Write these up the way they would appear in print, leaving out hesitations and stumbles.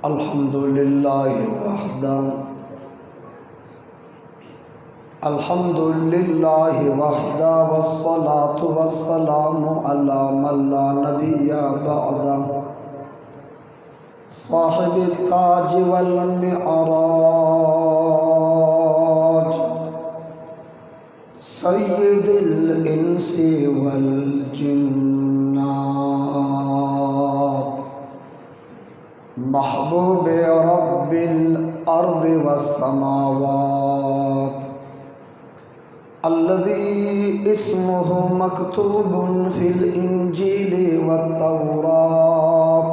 अल्हम्दुलिल्लाहि वहदा अल्हम्दुलिल्लाहि वहदा वस्सलातु वस्सलामु अला मन ला नबिय्य बअदा साहिबि ताज वल मिअराज सय्यिदिल इंसी वल जिन्नात महबूब रब्बिल अर्दि वस्समावात अल्लज़ी इस्मुहु मक्तूबुन फिल इंजीलि वत्तौरात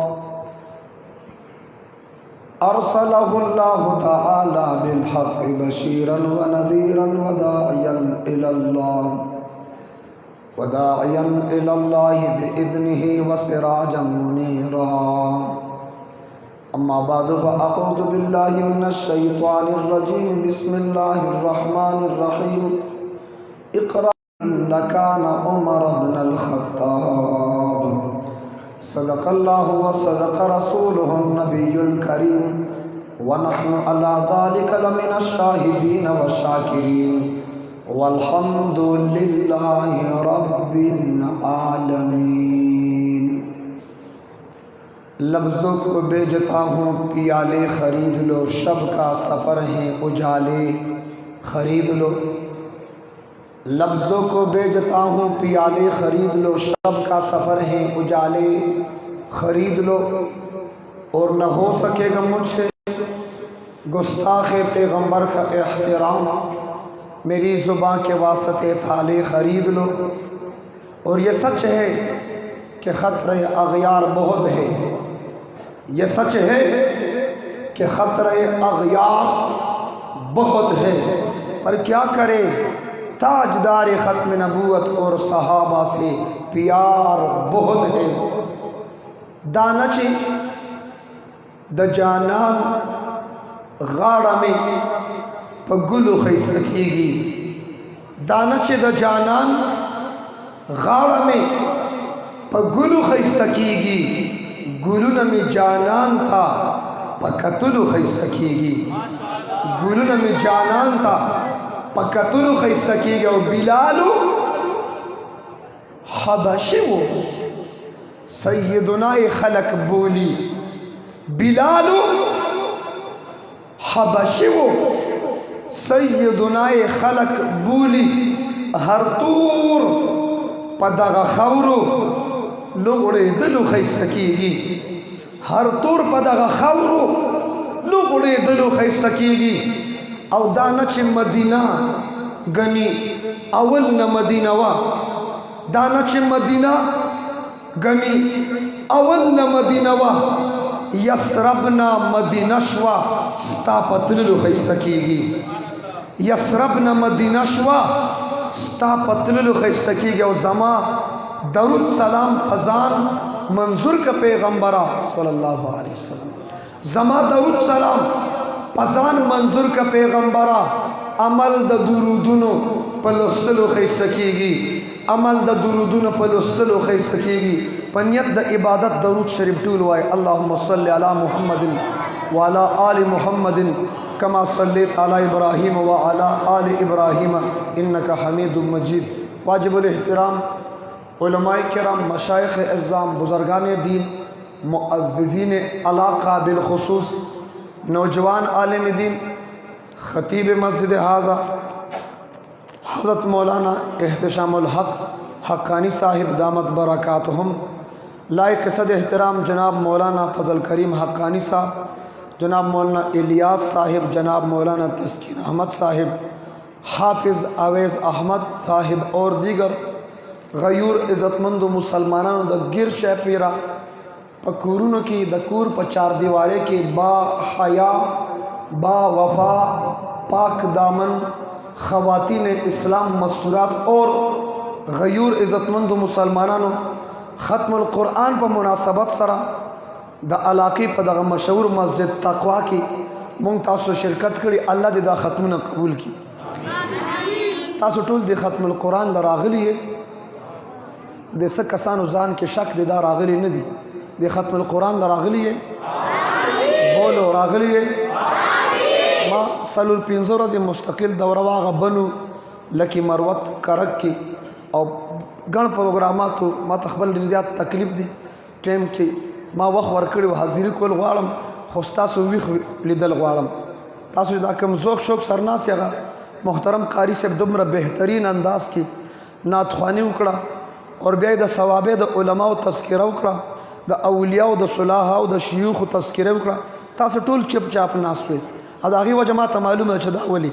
अर्सलहुल्लाहु तआला बिल हक़्क़ि बशीरन व नज़ीरन वदाइयन इलल्लाहि बिइज़्निहि व सिराजन मुनीरा। अम्मा बादु फ़अऊज़ु बिल्लाहि मिनश शैतानिर रजीम बिस्मिल्लाहिर रहमानिर रहीम इक़रा लकाना उमर इब्नुल ख़त्ताब सदक़ल्लाहु व सदक़ रसूलुहुन नबियुल करीम व नहनु अला ज़ालिका लमिनश शाहिदीन व शाकिरीन वल्हम्दुलिल्लाहि रब्बिल आलमीन। लफ्ज़ों को बेचता हूँ पियाले ख़रीद लो, शब का सफ़र है उजाले ख़रीद लो। लफ्ज़ों को बेचता हूँ पियाले ख़रीद लो, शब का सफ़र है उजाले ख़रीद लो। और न हो सकेगा मुझसे गुस्ताख़ पैगम्बर का एहतराम, मेरी ज़ुबान के वास्ते थाले ख़रीद लो। और ये सच है कि ख़तरे अग़यार बहुत है, ये सच है कि ख़तरे अग़यार बहुत है, पर क्या करे ताजदार ख़त्म नबूवत और सहाबा से प्यार बहुत है। दानचे द जानान गाड़ा में पगुलु खैस्तकीगी, दानचे द जानान गाड़ा में पगुलु खैस्तकीगी, गुलुन में जानान था पकतुलु खैस्तकीगी, गुलुन में जानान था पकतुलु खैस्तकीगी। और बिलालु हबशी वो सैयदुना खलक बोली, बिलालु हबशी वो सैयदुना खलक बोली, हर तूर पदग खौरु लुगड़े दिलु खैस्तकीगी, हर तूर पदग खौरु लुगड़े दिलु खैस्तकीगी। और दानच मदीना गनी अवल न मदीनवा, दानच मदीना गनी अवल न मदीनवा, यसरबना मदीनशवा स्तापतलु खैस्तकीगी, यसरबना मदीनशवा स्तापतलु खैस्तकीगी। और जमा दरुद सलाम फजान मंजूर का पैगम्बरा सल्लल्लाहु अलैहि वसल्लम, जमा दरुद सलाम फजान मंजूर का पैगम्बरा, अमल द दुरूदुनो पलुस्तलु खैस्तकीगी, अमल द दुरूदुनो पलुस्तलु खैस्तकीगी। पनियत द इबादत दरूद शरीफ टूल वाए अल्लाहुम्मा सल्लि अला मुहम्मदिन व अला आलि मुहम्मदिन कमा सल्लैता अला इब्राहीम व अला आलि इब्राहीम इन्नका हमीदुम मजीद। वाजिबुल एहतराम उलमाए किराम, मशाइख़ अज़्ज़ाम, बुज़ुर्गान दीन, मुअज़्ज़िज़ीन अलाक़ा बिलख़ुसूस नौजवान आलिम दीन, ख़तीब मस्जिद हाज़ा हज़रत मौलाना एहतशामुल हक़ हक़ानी साहिब दामत बरकातुहुम, लायक सद एहतराम जनाब मौलाना फ़ज़ल करीम हक़ानी साहब, जनाब मौलाना इलियास साहिब, जनाब मौलाना तस्कीन अहमद साहिब, हाफिज़ अवैज़ अहमद साहिब और दीगर غیور عزتمند مسلمانانو د گیر چا پیرا په کورونو کې د کور په چار دیواره کې با حیا با وفا پاک دامن خواتین اسلام مستورات اور غیور عزتمند مسلمانانو ختم القرآن په مناسبت سره د علاقې په دغه مشهور مسجد تقوا کې مونږ تاسو شرکت کړي. الله دې دا ختمونه قبول کړي. تاسو ټول د ختم القرآن لراغلی د څه کسانو ځان کې شک دی دا راغلی نه دي. د ختم القرآن لراغلی بولو راغلی ما سلور 15 ورځې مستقل دوره واغه بنو لکه مروت کرک کې او ګڼ پروګراماتو ما تخبل ډیر زیات تکلیف دي ټیم کې ما وخت ورکړی حاضری کول غواړم خو تاسو ویخ لیدل غواړم. تاسو دا کوم ذوق شوق سرناس هغه محترم قاری صاحب دومره بهترین انداز کې نعتخوانی وکړه اور بیا د ثوابه د علماو تذکره وکړه د اولیاء او د صلاح او د شيوخ تذکره وکړه. تاسو ټول چپ چاپ ناس وي ا دغه وجه ما ته معلومه چې دا ولی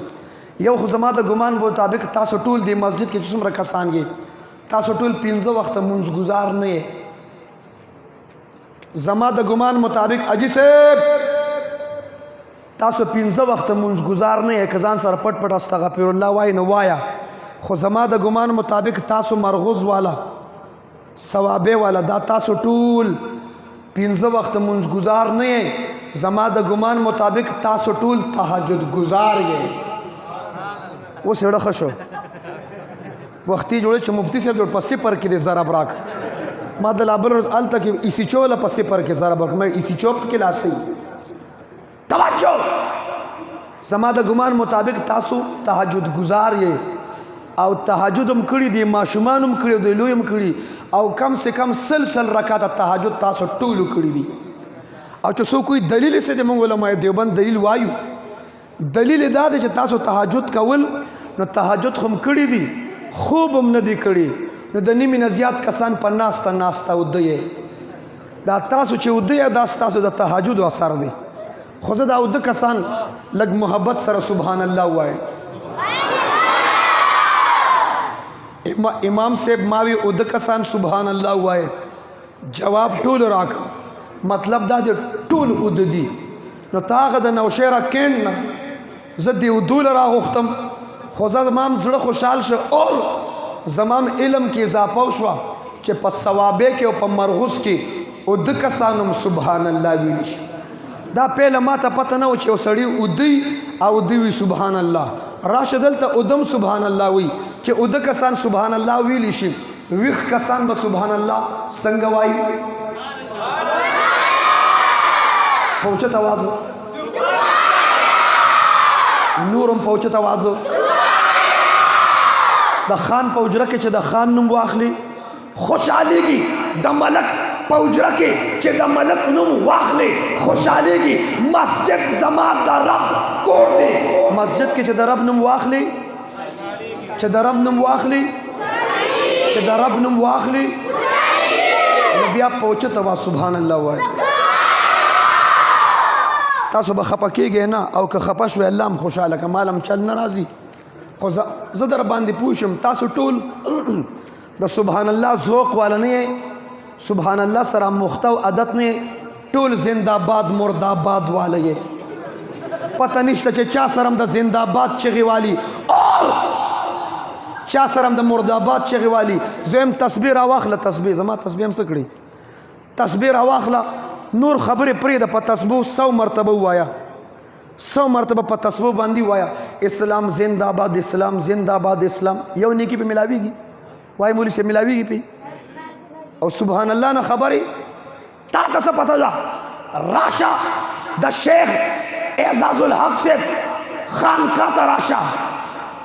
یو خو زما د ګمان مطابق تاسو ټول د مسجد کې څومره کسان یې تاسو ټول 15 وخت منځ گزار نه یې. زما د ګمان مطابق اجي صاحب تاسو 15 وخت منځ گزار نه یې کزان سره پټ پټ استغفر الله وای نه وایا خو زما د ګمان مطابق تاسو مرغوز والا ثوابه والا دا تاسو ټول 15 وخت منځ گزار نه یې. زما د ګمان مطابق تاسو ټول تهجد گزار یې. اوس یې ډخه شو وختي جوړ چې مفتی صاحب جوړ پسې پر کې د ضرب راک ما د لابل روز ال تک اسی چوله پسې پر کې ضرب راک مې اسی چوپ کې لاسي توجه. زما د ګمان مطابق تاسو تهجد گزار یې او تهجد هم کړی دی ماشومان هم کړی دی لوی هم کړی او کم سے کم سلسل رکعات تهجد تاسو ټول کړی دی. او چې څوک کوئی دلیل سره د مونږ علماء دیوبند دلیل وایو دلیل دا دی چې تاسو تهجد کول نو تهجد هم کړی دی خوب هم نه دی کړی نو د نیمې نه زیات کسان په ناسته ودی دا تاسو چې ودی دا تاسو د تهجد اثر دی. خو زه دا ود کسان لږ محبت سره سبحان الله وای امام صاحب ماوی ود کسان سبحان الله وای جواب ټول راکا مطلب دا دی ټول ود دی نو تاغه د نوشیره کین زه دی ودول راغختم خو زمام زړه خوشحال شو او زمام علم کې اضافه شو چې په ثوابه کې او په مرغوس کې او د کسانم سبحان الله ویل شي. دا پهله ما ته پته نه و چې وسړی ودی او دی وی سبحان الله راشدل ته ادم سبحان الله وی چې او د کسان سبحان الله ویل شي ویخ کسان به سبحان الله څنګه وای پوچت आवाज نورم پوچت आवाज د خان پوجره کې چې د خان نوم واخلي خوشاليږي د ملک پوجره کې چې د ملک نوم واخلي خوشاليږي. مسجد زما د رب کور دی مسجد کې چې د رب نوم واخلي چې د رب نوم واخلي چې د رب نوم واخلي نو بیا پوچت وا سبحان الله وای. تاسو به خپه کېږئ نه او که خپه شوئ الله هم خوشحاله که مال هم چل نه راځي خو زه در باندې پوه شم تاسو ټول د سبحان الله ذوق والا نه سبحان الله سره مخته او عادت نه ټول زنده‌باد مرده‌باد والا یې پته نشته چې چا سره د زنده‌باد چغې والی او چا سره د مرده‌باد چغې والی. زم تسبیح راواخله تسبیح زما تسبیح هم څه کړي تسبیح راواخله نور خبرې پرې د په تسبیح 100 مرتبه وایا 100 مرتبه په تسبیح باندې وایا اسلام زنده‌باد اسلام زنده‌باد اسلام یو نیکی په ملاویږي وای مولوی سے ملاویږي په او سبحان الله نه خبرې تا څه پته ده راشه د شیخ اعزاز الحق سے خانقاه ته راشه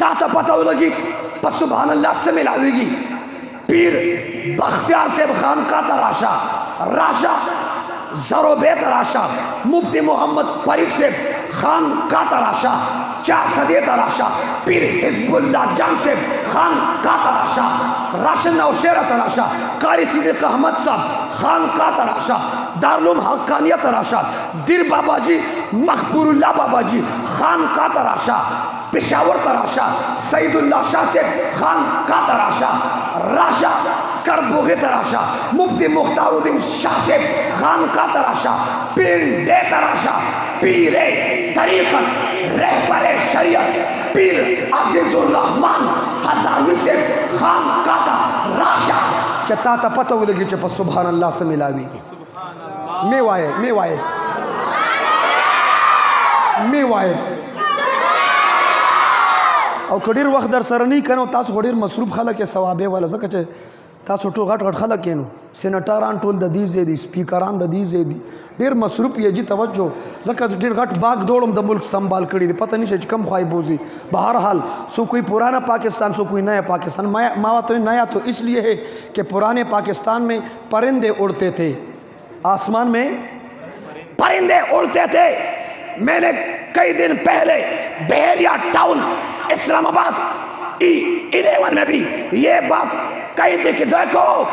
تا ته پته ولګي په سبحان الله سے ملاویږي پیر بختیار سے خانقاه ته راشه زرو بیت راشا مفتی محمد فرید سے خان کا تراشا چار صدی تراشا پیر حزب اللہ جان سے خان کا تراشا راشن نوشیر تراشا قاری صدیق احمد صاحب خان کا تراشا دارالعلوم حقانیہ تراشا دیر بابا جی مخبور اللہ بابا جی خان کا تراشا پشاور تراشا سید اللہ شاہ سے خان کا تراشا राशा करबोगे तराशा मुफ्ती मुख्तारुद्दीन शाह से खान का तराशा पिंडे तराशा पीरे तरीकत रहबरे शरीयत पीर अजीजुर रहमान हजावी से खान का तराशा चता ता पता लगी च सुभान अल्लाह से मिलावेगी मेवाए मेवाए मेवाए او کډیر وخت در سره نه کنو تاسو ډیر مصروف خلک ثوابه ولا زکه چې تاسو ټول غټ غټ خلک کینو سېنټران ټول د دې زیدي سپیکران د دې زیدي ډیر مصروف یې جی توجه زکه ډیر غټ باغ دوړم د ملک संभाल کړی دی پتہ نشي چې کم خوای بوزي بہر حال سو کوئی پرانا پاکستان سو کوئی نیا پاکستان ما تو نیا تو اس لیے ہے کہ پرانے پاکستان میں پرندے اڑتے تھے آسمان میں پرندے اڑتے تھے میں نے کئی دن پہلے بحیریا ٹاؤن اسلام آباد E11 میں بھی یہ بات کہی تھی کہ دیکھو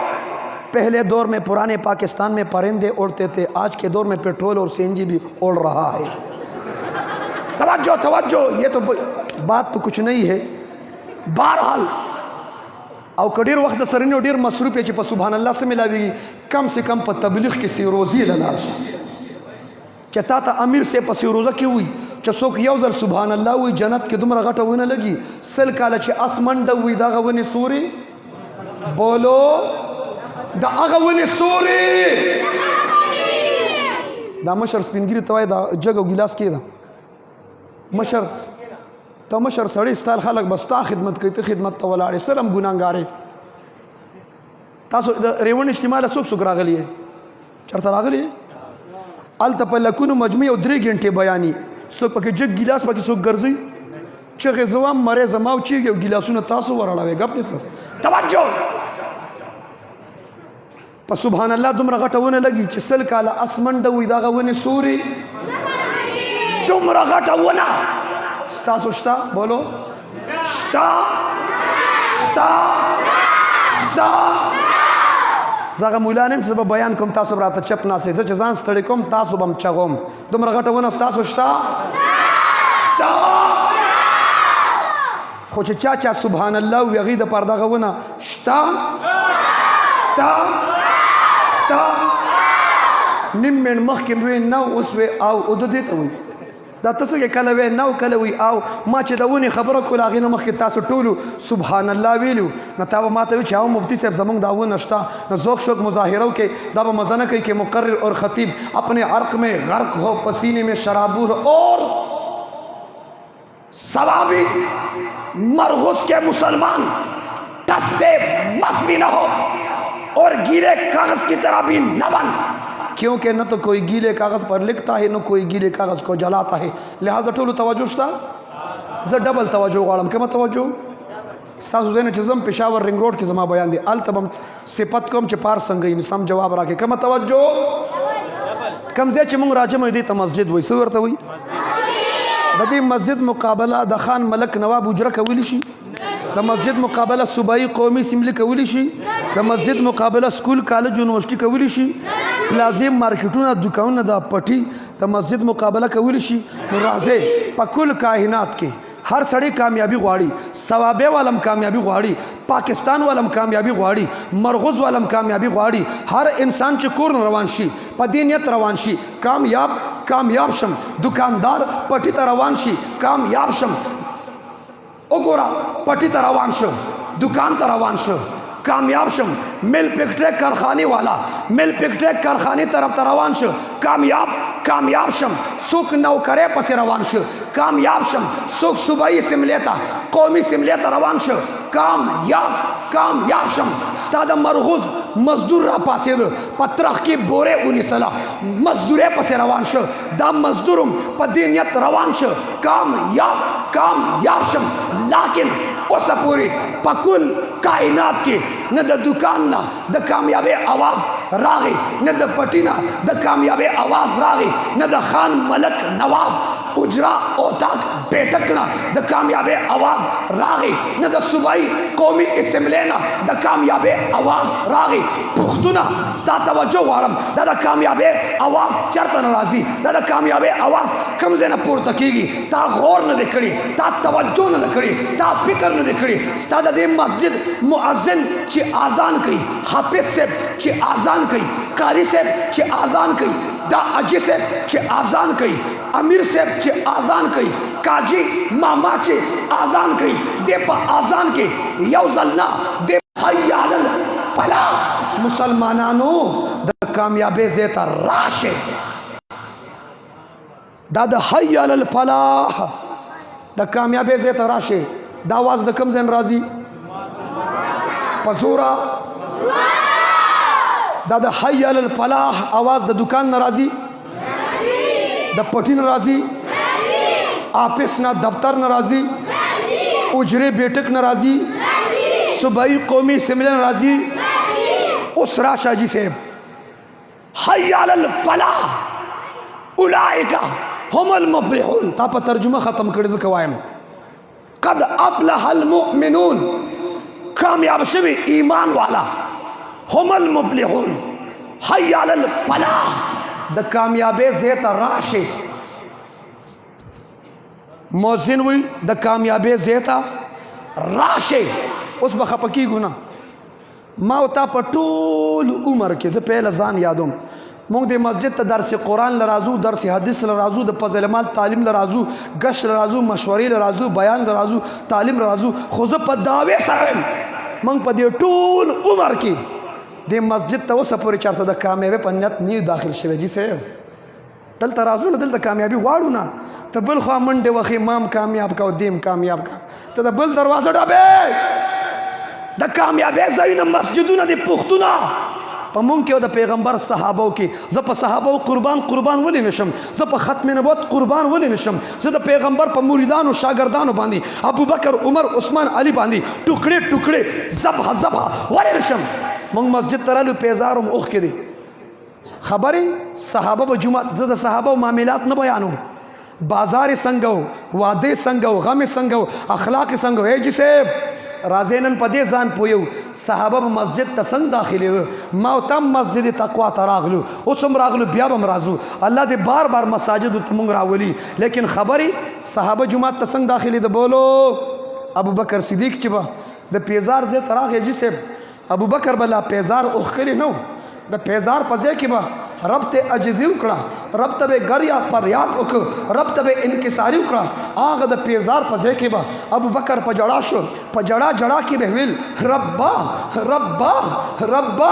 پہلے دور میں پرانے پاکستان میں پرندے اڑتے تھے آج کے دور میں پیٹرول اور سی این جی بھی اڑ رہا ہے توجہ توجہ یہ تو بات تو کچھ نہیں ہے بہرحال او کډیر وخت سره نو ډیر مصروف چې په سبحان الله سره ملاوي کم سے کم په تبلیغ کې سی روزي لنارشه چتا ته امیر سے پس روزه کې وي چې څوک یو ځل سبحان الله وي جنت کې دومره غټه ونه لګي سل کاله چې اسمنډه وي دا غونې سوري بولو دا هغه ونې سوري دا مشر سپینګری توای دا جګ او ګلاس کې دا مشر ته مشر سړی ستال خلک بس تا خدمت کوي ته خدمت ته ولاړې سلام ګناګارې تاسو ریون اجتماع له څوک څوک راغلی چرته راغلی الته په لکونو مجموعه 3 غنټه بیانې څوک پکې جګ ګلاس پکې څوک ګرځي چې غزوام مره زماو چیږي ګلاسونه تاسو ورړاوي غپ دې سر توجه په سبحان الله دومره غټونه لګي چې سل کاله اسمنډه وي دا غونه سوري دومره غټونه تاسو شتا بولو شتا شتا شتا زغه مولانم چې بیان کوم تاسو براته چپ ناسې چې ځان ستړي کوم تاسو بم چغوم دومره غټونه تاسو شتا شتا خو چې چا سبحان الله وی غي د پرده غونه شتا شتا شتا نیم من مخکې وی نو اوس وی او د دې ته وی دا تاسو کې کله وی نو کله وی او ما چې دا ونی خبره کول هغه نه مخکې تاسو ټولو سبحان الله ویلو نو تا به ماته چې او مفتی صاحب زمونږ دا ونه نشتا نو ذوق شوق مظاهرو کې دا به مزنه کوي کہ مقرر اور خطیب اپنے عرق میں غرق ہو پسینے میں شرابور اور ثوابی مرغوز کے مسلمان ٹس سے مس بھی نہ ہو اور گیلے کاغذ کی طرح بھی نہ بن کیونکہ نہ تو کوئی گیلے کاغذ پر لکھتا ہے نہ کوئی گیلے کاغذ کو جلاتا ہے لہذا ټولو توجه شته زه ډبل توجه غواړم کومه توجه ستاسو زینه چې زم پېښور رنګ روډ کې زما بیان دی الته بم صفت کوم چې پار څنګه یې سم جواب راکې کومه توجه کم ځای چې موږ راځم دې ته مسجد وایي څه ورته وایي د دې مسجد مقابله د خان ملک نواب اجره کولی شي د مسجد مقابله صوبایي قومي اسمبلی کولی شي د مسجد مقابله سکول کالج یونیورسيټي کولی شي پلازیم مارکیټونه دکانونه د پټي د مسجد مقابله کولی شي نو راځي په کل کائنات کې ہر سڑی کامیابی غواړي ثوابه والم کامیابی غواړي پاکستان والم کامیابی غواړي مرغوز والم کامیابی غواړي هر انسان چې کور روان شي په دینیت روان شي کامیاب شم دکاندار پټی ته روان شي کامیاب شم وګوره پټی ته روان شو دکان ته روان شو کامیاب شم مل پکټریک کارخانه والا مل پکټریک کارخانه طرف ته روان شو کامیاب شم سوک نوکرے پس روان شو کامیاب شم سوک صوبائی سملیتا قومی سملیتا روان شو کامیاب شم ستاد مرغوز مزدور را پاسید پترخ کی بورے اونی صلاح مزدورے پس روان شو دا مزدورم پا دینیت روان شو کامیاب شم لیکن اسا پوری پا کل کائنات کی نہ دا دکان نہ دا کامیاب آواز راغی نہ دا پٹی نہ دا کامیاب آواز راغی نہ دا خان ملک نواب اجرا اوتاک بیٹکنا د کامیاب आवाज راغی نه د صوبائی قومي اسمبلی نه د کامیاب आवाज راغی پښتونه ستا توجه غواړم دا د کامیاب आवाज چرته ناراضي دا د کامیاب आवाज کوم ځای نه پورته کیږي تا غور نه کړي تا توجه نه کړي تا فکر نه کړي ستا د دې مسجد مؤذن چې اذان کوي حافظ صاحب چې اذان کوي قاری صاحب چې اذان کوي دا اجي صاحب چې اذان کوي امیر صاحب چې اذان کوي काजी मामा चे आजान कई दे पा आजान के यौजल्ला दे हय्याल फला मुसलमानानो द कामयाबे जेता राशे दाद हय्याल फलाह द कामयाबे जेता राशे दा आवाज द कम जन राजी पसूरा दाद हय्याल फलाह आवाज द दुकान नाराजी द पटी नाराजी ऑफिस ना दफ्तर नाराजी उजरे बेटक नाराजी सूबाई कौमी असेंबली नाराजी उस राशा जी से हय्याल फलाह उलाइका हुमुल मुफलिहून ता पर तर्जुमा खत्म कर दे कवायम कद अफलहल मुमिनून कामयाब शवी ईमान वाला हुमुल मुफलिहून हय्याल फलाह द कामयाबे ज़ेत राशे मौजिन हुई द कामयाबे ज़ेता राशे उस बखपकी गुना मावता पटोल उम्र के से पहले जान यादों मोंग दे मस्जिद त दरस कुरान लराजू दरस हदीस लराजू द फजलमाल तालीम लराजू गश लराजू मशवरे लराजू बयान लराजू तालीम लराजू खुद प दावे सारन मोंग प दे टोल उम्र के दे मस्जिद त वस पर चरता द कामयाबे पन्नत नी दाखिल शवे जी से दल तराजू दल द कामयाबी वाड़ू ना तो बल ख्वा मंडे वखी इमाम कामयाब का दीम कामयाब का तो द बल दरवाजा डाबे द कामयाबे जईन मस्जिदुना दे पुख्तुना पमुंग के द पैगंबर सहाबों की जप सहाबों कुर्बान कुर्बान वली नशम जप खत्म नबुवत कुर्बान वली नशम ज द पैगंबर प मुरीदान और शागिर्दान बांधी अबू बकर उमर उस्मान अली बांधी टुकड़े टुकड़े ज़बह ज़बह वली नशम मंग मस्जिद तरलु पेजार उख के दे खबरें सहाबा जुमा ज द सहाबा मामलात न बयानो बाजार संगो वादे संगो गम संगो अखलाक संगो है जिसे राजेनन पदे जान पोयो साहबा मस्जिद तसंग दाखिले मावतम मस्जिद तकवा तरागलू उसम रागलू ब्याबम राजू अल्लाह दे बार बार मसाजिद तुमंग रावली लेकिन खबरी साहबा जुमा तसंग दाखिले द बोलो अबू बकर सिद्दीक चिबा द पेजार जे तराग जिसे अबू बकर बला पेजार उखली नो द पेजार पजे कि बा रब ते अजजी उकड़ा रब तबे गरिया पर याद उक रब तबे इनकिसारी उकड़ा आग द पेजार पजे कि बा अबू बकर पजड़ा शो पजड़ा जड़ा की बहविल रब्बा रब्बा रब्बा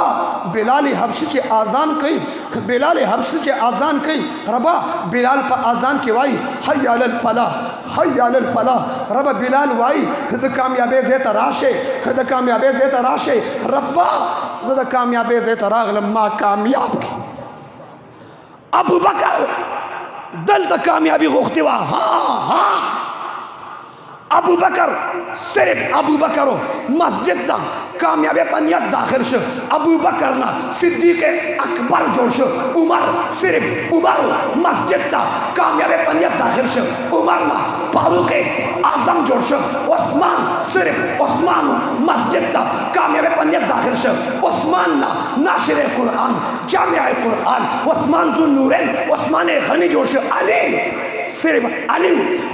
बिलाल हबशी के आज़ान कई बिलाल हबशी के आज़ान कई रबा बिलाल पर आज़ान की वाई हय्याल फलाह रब बिलाल वाई द कामयाबे ज़ेत राशे द कामयाबे ज़ेत राशे रब्बा ज़द कामयाबे ज़ेत रागल मा कामयाब की अबू बकर दल तक कामयाबी गोख्तिवा हाँ हाँ अबू बकर सिर्फ अबू बकर मस्जिद दा कामयाबी पनियत दाखिल शो अबू बकर ना सिद्दीक अकबर जोड़ शो उमर सिर्फ उमर मस्जिद दा कामयाबी पनियत दाखिल शो उमर ना फारूक आजम जोड़ शो उस्मान सिर्फ उस्मान मस्जिद दा कामयाबी पनियत दाखिल शो उस्मान ना नाशिर कुरान जामिया कुरान उस्मान जुल नूरैन उस्मान गनी जोड़ शो अली सिर्फ अली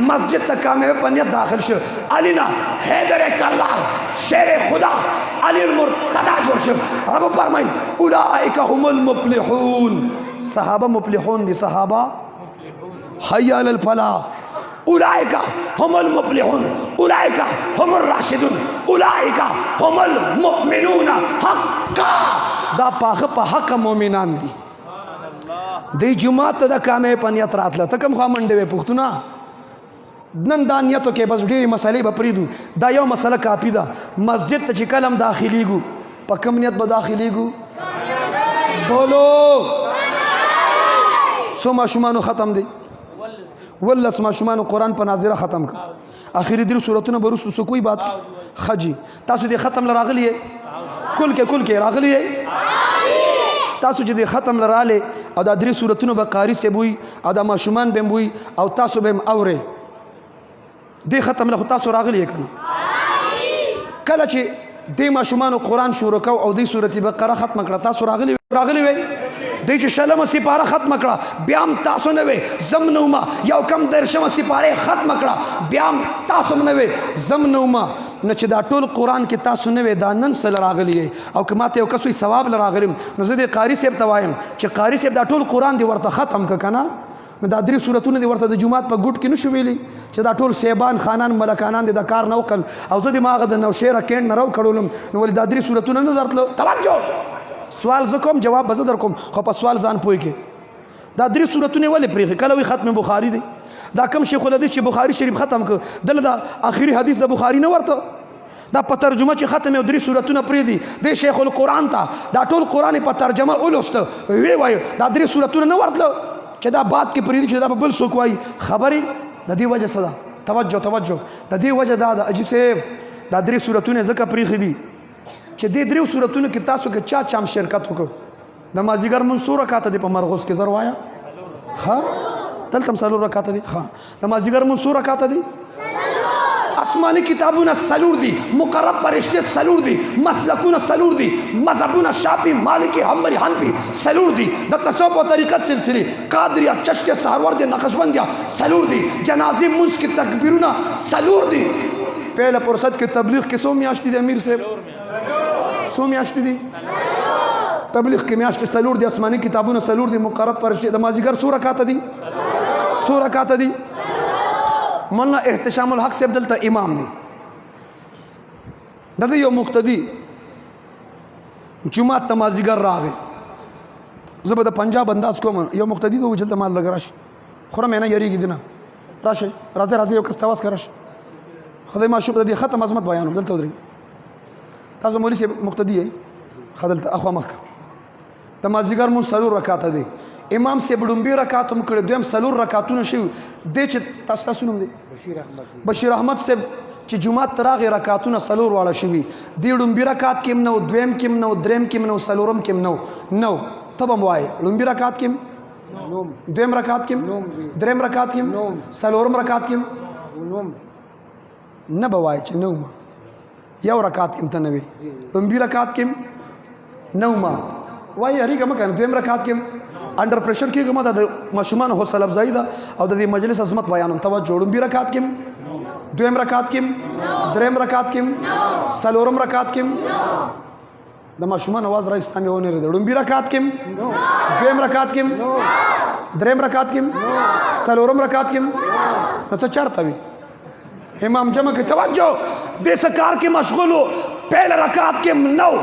मस्जिद तक कामयाबी पनियत दाखिल शो अली ना हैदर कल्लार शेर खुदा अली मुर्तदा जोड़ शो रब फरमाइन उलाइका हुमुल मुफ्लिहून सहाबा मुफ्लिहून दी सहाबा हय्याल फलाह उलाइका हुमुल मुफ्लिहून उलाइका हुमुर राशिदून उलाइका हुमुल मुमिनून हक्का दा पाख पा हक मोमिनान दी दी जुमात दा कामे पनियत रातला तकम खा मंडे वे पुख्तुना नन दानियतों के बस ढेरी मसले बपरीदू दा यो मसला कापी दा मस्जिद त चिकलम दाखिलीगू पकम नियत बदाखिलीगू बोलो सोमा शुमानो ख़त्म दे वल्ला सोमा शुमानो कुरान पर नाजिरा ख़त्म का आखिरी दिल सूरतों ने बरुस सो कोई बात खजी तासु दे ख़त्म लरागली है कुल के रागली है तासु जे दे ख़त्म लराले او دا درې سورتونه به قاری صاحب وي او دا ماشومان به هم وي او تاسو به هم اورئ. دې ختم له خو تاسو راغلي یې که نه؟ کله چې دې ماشومانو قرآن شروع کو او دې سورت بقره ختمه کړه تاسو راغلي وئ. دې چې شلمه سپاره ختمه کړه بیا هم تاسو نه وئ زم نه ومه. یو کم دېرشمه سپاره ختمه کړه بیا هم تاسو هم نه وئ زم نه ومه. نو چې دا ټول قرآن کې تاسو نه وئ دا نن څه راغلي یې او که ما ته یو کس وي ثواب له راغلم نو زه دې قاري صاحب ته وایم چې قاري صاحب دا ټول قرآن دې ورته ختم که که نه نو دا درې سورتونه دې ورته د جومات په ګوټ کې نه شو ویلي چې دا ټول صاحبان خانان ملکانان دې دا کار نه وکړل او زه دې ما هغه د نوشیره کینټ نه راوکړولم نو ولې دا درې سورتونه نه درتلو. توجه سوال زه کوم جواب به زه در کوم خو په سوال ځان پوه کې دا درې سورتونه ولې پرېښي کله وي ختم بخاري دی دا کم شیخ الحدیث چې بخاري شریف ختم کړ دله دا آخري حدیث د بخاري نه ورته دا په ترجمه چې ختم یو درې سورتونه پرېږدي د شیخ القرآن ته دا ټول قرآن په ترجمه ولوسته ویې وایو دا درې سورتونه نه ورتلو چې دا باد کې پرېږدي چې دا په بل څوک وایي خبرې د دې وجه څه ده. توجه د دې وجه دا ده اجي صاحب دا درې سورتونه ځکه پرېښي دي چې دې درېو سورتونو کې تاسو کې چا هم شرکت وکړ. د مازدیګر مونځ څو رکعته دی په مرغوز کې زر وایه ښه دلته هم څلور رکعته دي ښه د مازدیګر مونځ څو رکعته دي آسمانی کتابونه څلور دي مقرب فرشتې څلور دي مسلکونه څلور دي مذهبونه شافعي مالکي حنبلي حنفي څلور دي د تصوف او طریقت سلسلې قادریه چشتیه سهروردیه نقشبندیه څلور دي جنازې مونځ کې تکبیرونه څلور دي. پهله فرصت کې تبلیغ کې څو میاشتې دي امیر صاحب څو میاشتې دي تبلیغ کې میاشتې څلور دي آسماني کتابونه څلور دي مقرب فرشتې د مازدیګر څو رکعته دي څو رکعته دي. مولانا احتشام الحق صاحب دلته امام دی دلته یو مقتدي جمعات ته مازدیګر راغی زه به د پنجاب انداز کوم یو مقتدي ته وچلته مال لګ راشي خورم نه یریږي دي نه راشئ راځئ یو کس تواس که راشي خدای معشوق د دې ختم عظمت بیانوم دلته ودرېږئ تاسو مولوي صاحب مقتدي یې ښه دلته اخوا مخکې د مازدیګر مونځ څلور رکعته دی امام صاحب ډومبي رکعت هم کړی دویم څلور رکعتونه شوي دی چې تاسو نوم دی بشیر احمد صاحب چې جومات ته راغی رکعتونه څلور واړه شوي دی ډومبي رکعت کې هم نه و دویم کې هم نه و دریم کې هم نه و څلورم کې هم نه و ته به م وایې ډومبي رکعت کې هم دویم رکعت کې هم دریم رکعت کې هم څلورم رکعت کې هم نه به وایې چې نه ومه یو رکعت کې هم ته نه وې ډومبي رکعت کې هم نه ومه وایې هریږه مه کنه دویم رکعت کې هم انډر پریشر کېږم دا د ماشومانو حوصله افزایي ده او د دې مجلس عظمت بیانوم توجه ډومبي رکعت کې هم دویم رکعت کې هم دریم رکعت کې هم څلورم رکعت کې هم د ماشومان اواز را اسلامي ونه لري ډومبي رکعت کې هم دویم رکعت کې هم دریم رکعت کې هم څلورم رکعت کې هم نو ته چېرته وي امام جمع کې توجه دې څه کار کې مشغول و پهله رکعت کې هم نه و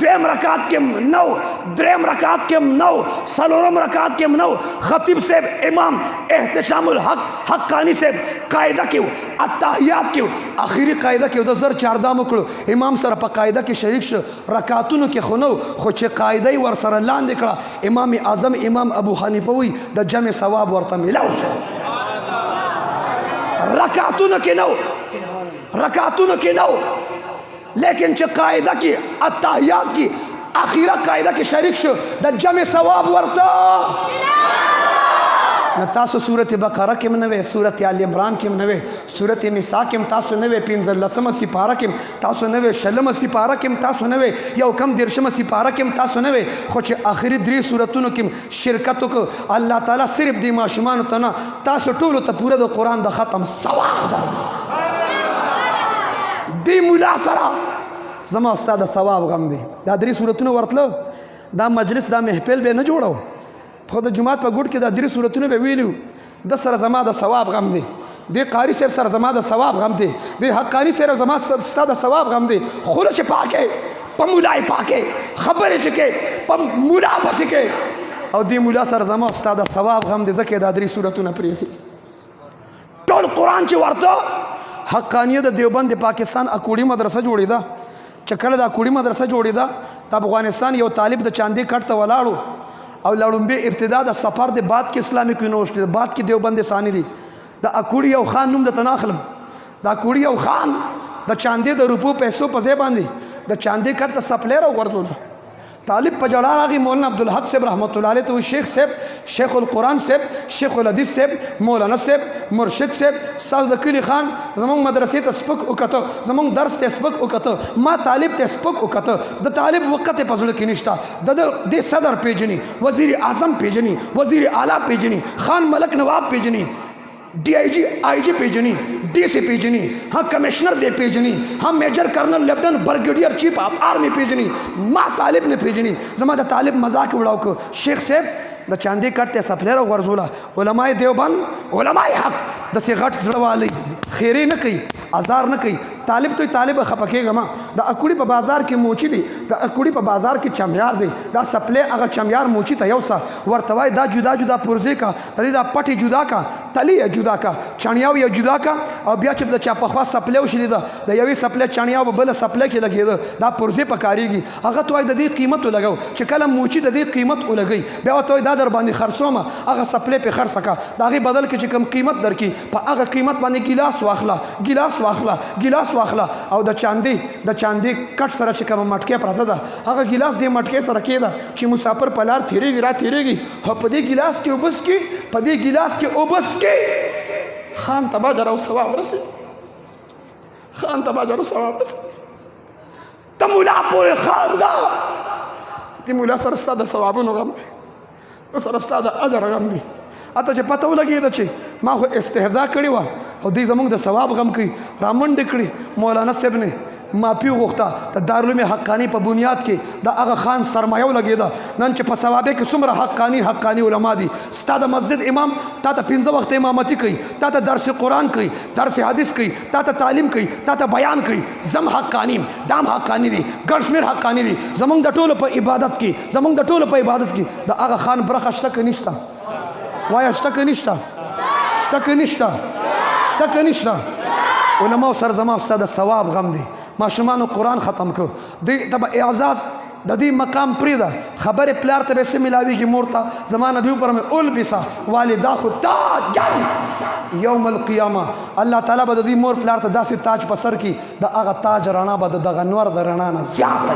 دویم رکعت کې هم نه و دریم رکعت کې هم نه و څلورم رکعت کې هم نه و خطیب صاحب امام احتشام الحق حقانی صاحب قاعده کې و التحیات کې و آخري قاعده کې و د زر چاردام وکړو امام سره په قاعده کې شریک شو رکعتونو کې خو نه خو چې قاعده یې ورسره لاندې کړه امام اعظم امام ابو حنیفه وی د جمع ثواب ورته میلاو شو رکعتونو کې نه و رکعتونو کې نه و لیکن چې قاعده کې التحیات کې اخیره قاعده کې شریک شو د جمع ثواب ورته نو تاسو سورت بقره کې هم نه وې سورت آل عمران کې هم نه وې سورت نساء کې هم تاسو نه وې پنځلسمه سپاره کې هم تاسو نه وې شلمه سپاره کې هم تاسو نه وې یو کم دېرشمه سپاره کې هم تاسو نه وې خو چې آخري درې سورتونو کې هم شرکت وکړو الله تعالی صرف دې ماشومانو ته نه تاسو ټولو ته پوره د قرآن د ختم ثواب درکړو دې مولا سره زما ستا د ثواب غم دی دا درې سورتونه ورتله دا مجلس دا محفل به نه جوړو خو د جماعت په ګوټ کې دا درې سورتونه به ویلو د سره زما د ثواب غم دی دې قاری صاحب سره زما د ثواب غم دی دې حقانی سره زما ستا د ثواب غم دی خوله چې پاکې په مولای پاکې خبرې چې کې په مولا پسې کې او دې مولا سره زما ستا د ثواب غم دی ځکه دا درې سورتونه پرېښي ټول قرآن چې ورته حقانیه د دیوبند د پاکستان اکوړي مدرسه جوړېده چې کله د اکوړي مدرسه جوړېده د افغانستان یو طالب د چاندې کټ ته ولاړو او لړومبې ابتدا د سفر د بعد کې اسلامک یونیورسټي د بعد کې دیوبند ثاني دي د اکوړي یو خان نوم د تناخلم د اکوړي یو خان د چاندې د روپو پیسو په ځای باندې د چاندې کټ ته سپلیر او ورځوله طالب په جړا راغی مولانا عبدالحق صاحب رحمت الله علیه ته وی شیخ صاحب شیخ القرآن صاحب شیخ الحدیث صاحب مولانا صاحب مرشد صاحب ساز د کلی خان زمونږ مدرسې ته سپک وکته زمونږ درس ته سپک وکته ما طالب ته سپک وکته د طالب وقت په زړه کې نشته د صدر پیژني وزیر اعظم پیژني وزیر اعلی پیژني خان ملک نواب پیژني डी आई जी पेजनी डी सी पेजनी हाँ कमिश्नर दे पेजनी हाँ major colonel lieutenant brigadier chief of army पेजनी माँ तालिब ने पेजनी जमा द तालिब मजाक उड़ाओ को शेख साहब द चांदी करते सफलेर वर्जूला उलमाए देवबंद उलमाए हक द से घट वाली खैरी न कही आजार न कही तालिब तो तालिब खपकेगा माँ द अकुड़ी पर बाजार की मोची दी द अकुड़ी पर बाजार की चमियार दी द सपले अगर चमियार मोची तयवसा वर्तवाई दा जुदा जुदा पुरजे का तली दा पटी जुदा का तली है जुदा का चणियाव या जुदा का और ब्या चिप द चापखवा सपले उछली दा द यवी सपले चणियाव बल सपले के लगे दा पुरजे पकारेगी अगर तो द दी कीमत लगाओ चिकला मोची द दी कीमत लगी ब्या तो दा दर बांधी खर्चोमा अगर सपले पे खर्च सका दागी बदल के चिकम कीमत दर की अगर कीमत बांधी गिलास वाखला और द चांदी कट सर चिकम मटके प्रता था अगर गिलास दे मटके सर रखे दा कि मुसाफिर पलार थिरेगी रात थिरेगी और पदी गिलास के उबस की खान तबा जरा सवाब रसे तमुला पूरे खानदा तिमुला सरस्ता द सवाब गम सरस्ता द अजर गम दी आता जे पता लगी चे माँ हो इस्तेहजा करी वा और दी जमंग द सवाब गम की रामन डिकड़ी मौलाना साहब ने माफी गोख्ता तो दारुल हक्कानी पर बुनियाद के द आगा खान सरमाया लगे दा नन चे पसवाबे के सुमर हक्कानी उलमा दी स्ता द मस्जिद इमाम ता पिंज वक्त इमामती कई ता दरस कुरान कई दरस हदीस कई ता तालीम कई ता बयान कई जम हक्कानी दाम हक्कानी दी गढ़शमेर हक्कानी दी जमंग द टोल पर इबादत की द आगा खान ब्रख अष्टक निश्ता वाय अष्टक निश्ता उलमा सरजमा उस्ताद सवाब गम दी माशुमान कुरान ख़त्म को दी तब एजाज़ ददी मकाम प्रीदा खबर प्यार तब से मिलावी की मूर्ता ज़माना दी ऊपर में उल बिसा वालिदा ताजन यौमल क़ियामा अल्लाह ताला बदी मोर प्यार तदा से ताज पसर की द आगा ताज राणा बद द गनवर द राणा न ज़्यादा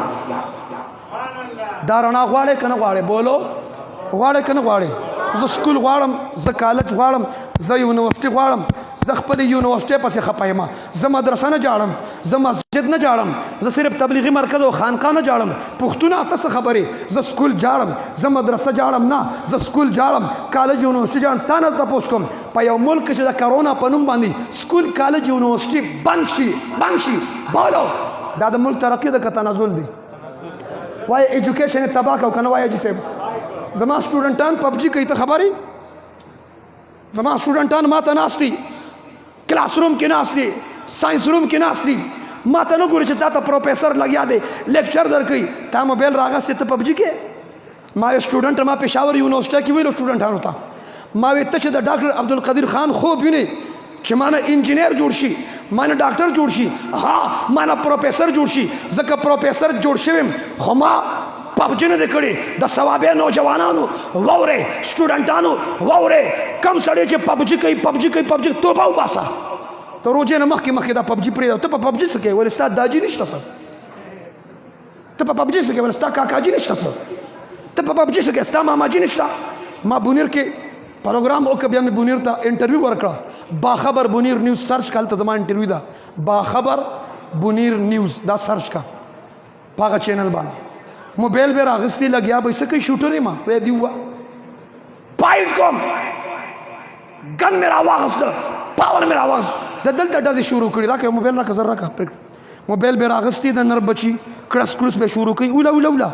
दा राणा वाले कन वाले बोलो वाले कन वाले ज स्कूल वाड़म ज कॉलेज वाड़म ज यूनिवर्सिटी वाड़म ज खपल यूनिवर्सिटी पसे खपायमा ज मदरसा न जाड़म ज मस्जिद न जाड़म ज सिर्फ तबलीगी मरकज और खानका न जाड़म पुख्तूना तस खबरे ज स्कूल जाड़म ज मदरसा जाड़म ना ज स्कूल जाड़म कॉलेज यूनिवर्सिटी जाड़म ताना तपोस्कम पयो मुल्क च कोरोना पनुम बांधी स्कूल कॉलेज यूनिवर्सिटी बंशी बोलो दादा मुल्क तरक्की द कता नजुल दी वाई एजुकेशन तबाह का कन वाई जिसे जमा स्टूडेंटान पबजी कही तो खबरी जमा स्टूडेंटान माता नास्ती क्लासरूम की नास्ती साइंस रूम की नास्ती माता न गुरु चिता तो प्रोफेसर लगिया दे लेक्चर दर कही ता मोबाइल रागा से तो पबजी के माँ स्टूडेंट माँ पेशावर यूनिवर्सिटी की वही स्टूडेंट होता माँ इतने डॉक्टर अब्दुल कदीर खान खूब यूनि कि माना इंजीनियर जोड़शी माना डॉक्टर जोड़शी हाँ माना प्रोफेसर जोड़शी जक प्रोफेसर जोड़शी हमा पबजी ने देखड़ी द सवाबे नौजवानों वौरे स्टूडेंटानो वौरे कम सड़े के पबजी तो बाऊ बासा तो रोजे न मक्की दा पबजी प्रिय तो पबजी सके वो रिश्ता दाजी निष्ठा सर तो पबजी सके वो रिश्ता काकाजी निष्ठा सर तो पबजी सके रिश्ता मामाजी निष्ठा माँ बुनीर के प्रोग्राम ओ कभी हमें बुनीर था इंटरव्यू वर्कड़ा बाखबर बुनीर न्यूज़ सर्च कल तो जमा इंटरव्यू दा बाखबर बुनीर न्यूज़ दा सर्च का पागा चैनल बांधे मोबाइल में रागस्ती लग गया भाई से कहीं शूटर ही माँ तो हुआ पाइट कम गन मेरा आवाज पावर मेरा आवाज दल डड्डा से शुरू करी रखा मोबाइल रखा जर रखा मोबाइल में रागस्ती द नर बची क्रस क्रूस पे शुरू करी उला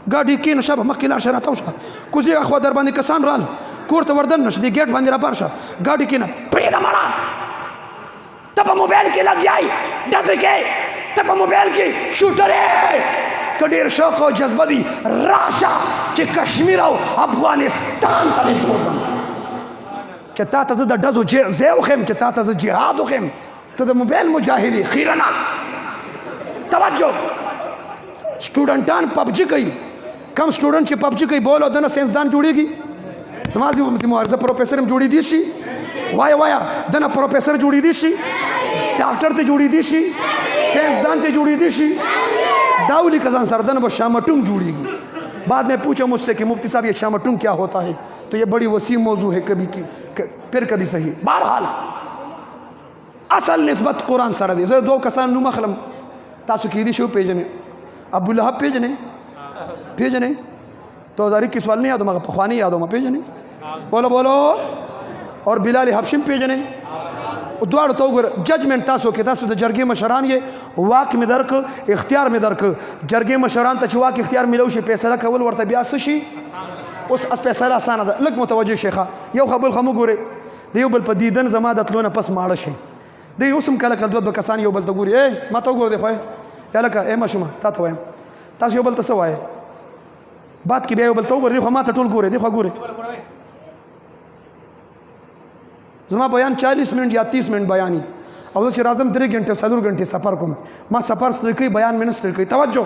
गाड़ी के नशा मक्किला शराता उशा कुछ अखवा दरबानी कसान रान कोर्ट वर्दन नश दी गेट बांधेरा पारशा गाड़ी के ना प्रियदा मारा तब मोबाइल के लग जाए डस के तब मोबाइल की शूटर है कडेर शौक और जज्बा दी राशा चे कश्मीर और अफगानिस्तान तले पोजम चता तज द डजो जेव खेम चता तज जिहाद खेम तो द मोबाइल मुजाहिदी खीरना तवज्जो स्टूडेंटान पबजी कई कम स्टूडेंट चे पबजी कई बोलो दना सेंसदान जुड़ेगी समाज मुआर्जा प्रोफेसर में जुड़ी दीशी वाया दना प्रोफेसर जुड़ी दीशी डॉक्टर ते जुड़ी दीशी सेंसदान ते जुड़ी दीशी दाउली कजान सरदन वो शामटुंग जुड़ेगी। बाद में पूछो मुझसे कि मुफ्ती साहब ये शामटुंग क्या होता है, तो ये बड़ी वसी मौजू है, कभी फिर कभी सही। बहरहाल असल निस्बत कुरान सर दे दो कसान नुमा खलम तासु की शो पेजने अबू लहब पेजने 2021 वाल नहीं याद मगर पखवानी याद हो पेजने बोलो बोलो और बिलाल हबशिम पेजने द्वार तो जजमेंट तासो के तासो तो जरगे मशरान ये वाक में दर्क इख्तियार में दर्क जरगे मशरान तच वाक इख्तियार मिलोशी फैसला कवल वर्ता ब्यासशी उस फैसला आसान लग मुतवजह शेखा यो खबल खमु गोरे दियो बल पदीदन जमा दतलोना पस माड़श है दे उसम कल कल दो कसान यो बल तो गोरी ए मा तो गोर देखो या लका ए मशुमा ता तो है तास यो बल तो सवाए बात की बे यो बल तो गोर देखो मा टोल गोरे देखो गोरे जमा बयान 40 मिनट या 30 मिनट बयानी और उस राजम 3 घंटे 7 घंटे सफ़र को माँ सफ़र सड़की बयान में सड़की तवज्जो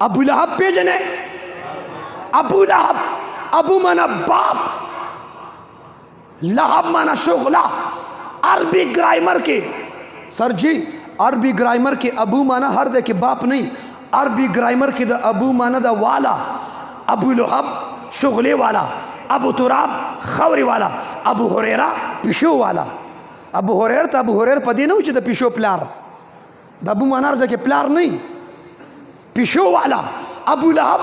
अबू लहब पेजने अबू लहब अबू माना बाप लहब माना शुगला अरबी ग्रामर के सर जी अरबी ग्रामर के अबू माना हर जगह के बाप नहीं अरबी ग्रामर के द अबू माना द वाला अबू लहब शुगले वाला अबू तुराब खौरी वाला अबू हुरैरा पिशो वाला अबू हुरैर तो अबू हुरैर पदी नहीं उचित पिशो प्लार अबू मनार जाके प्लार नहीं पिशो वाला अबू लहब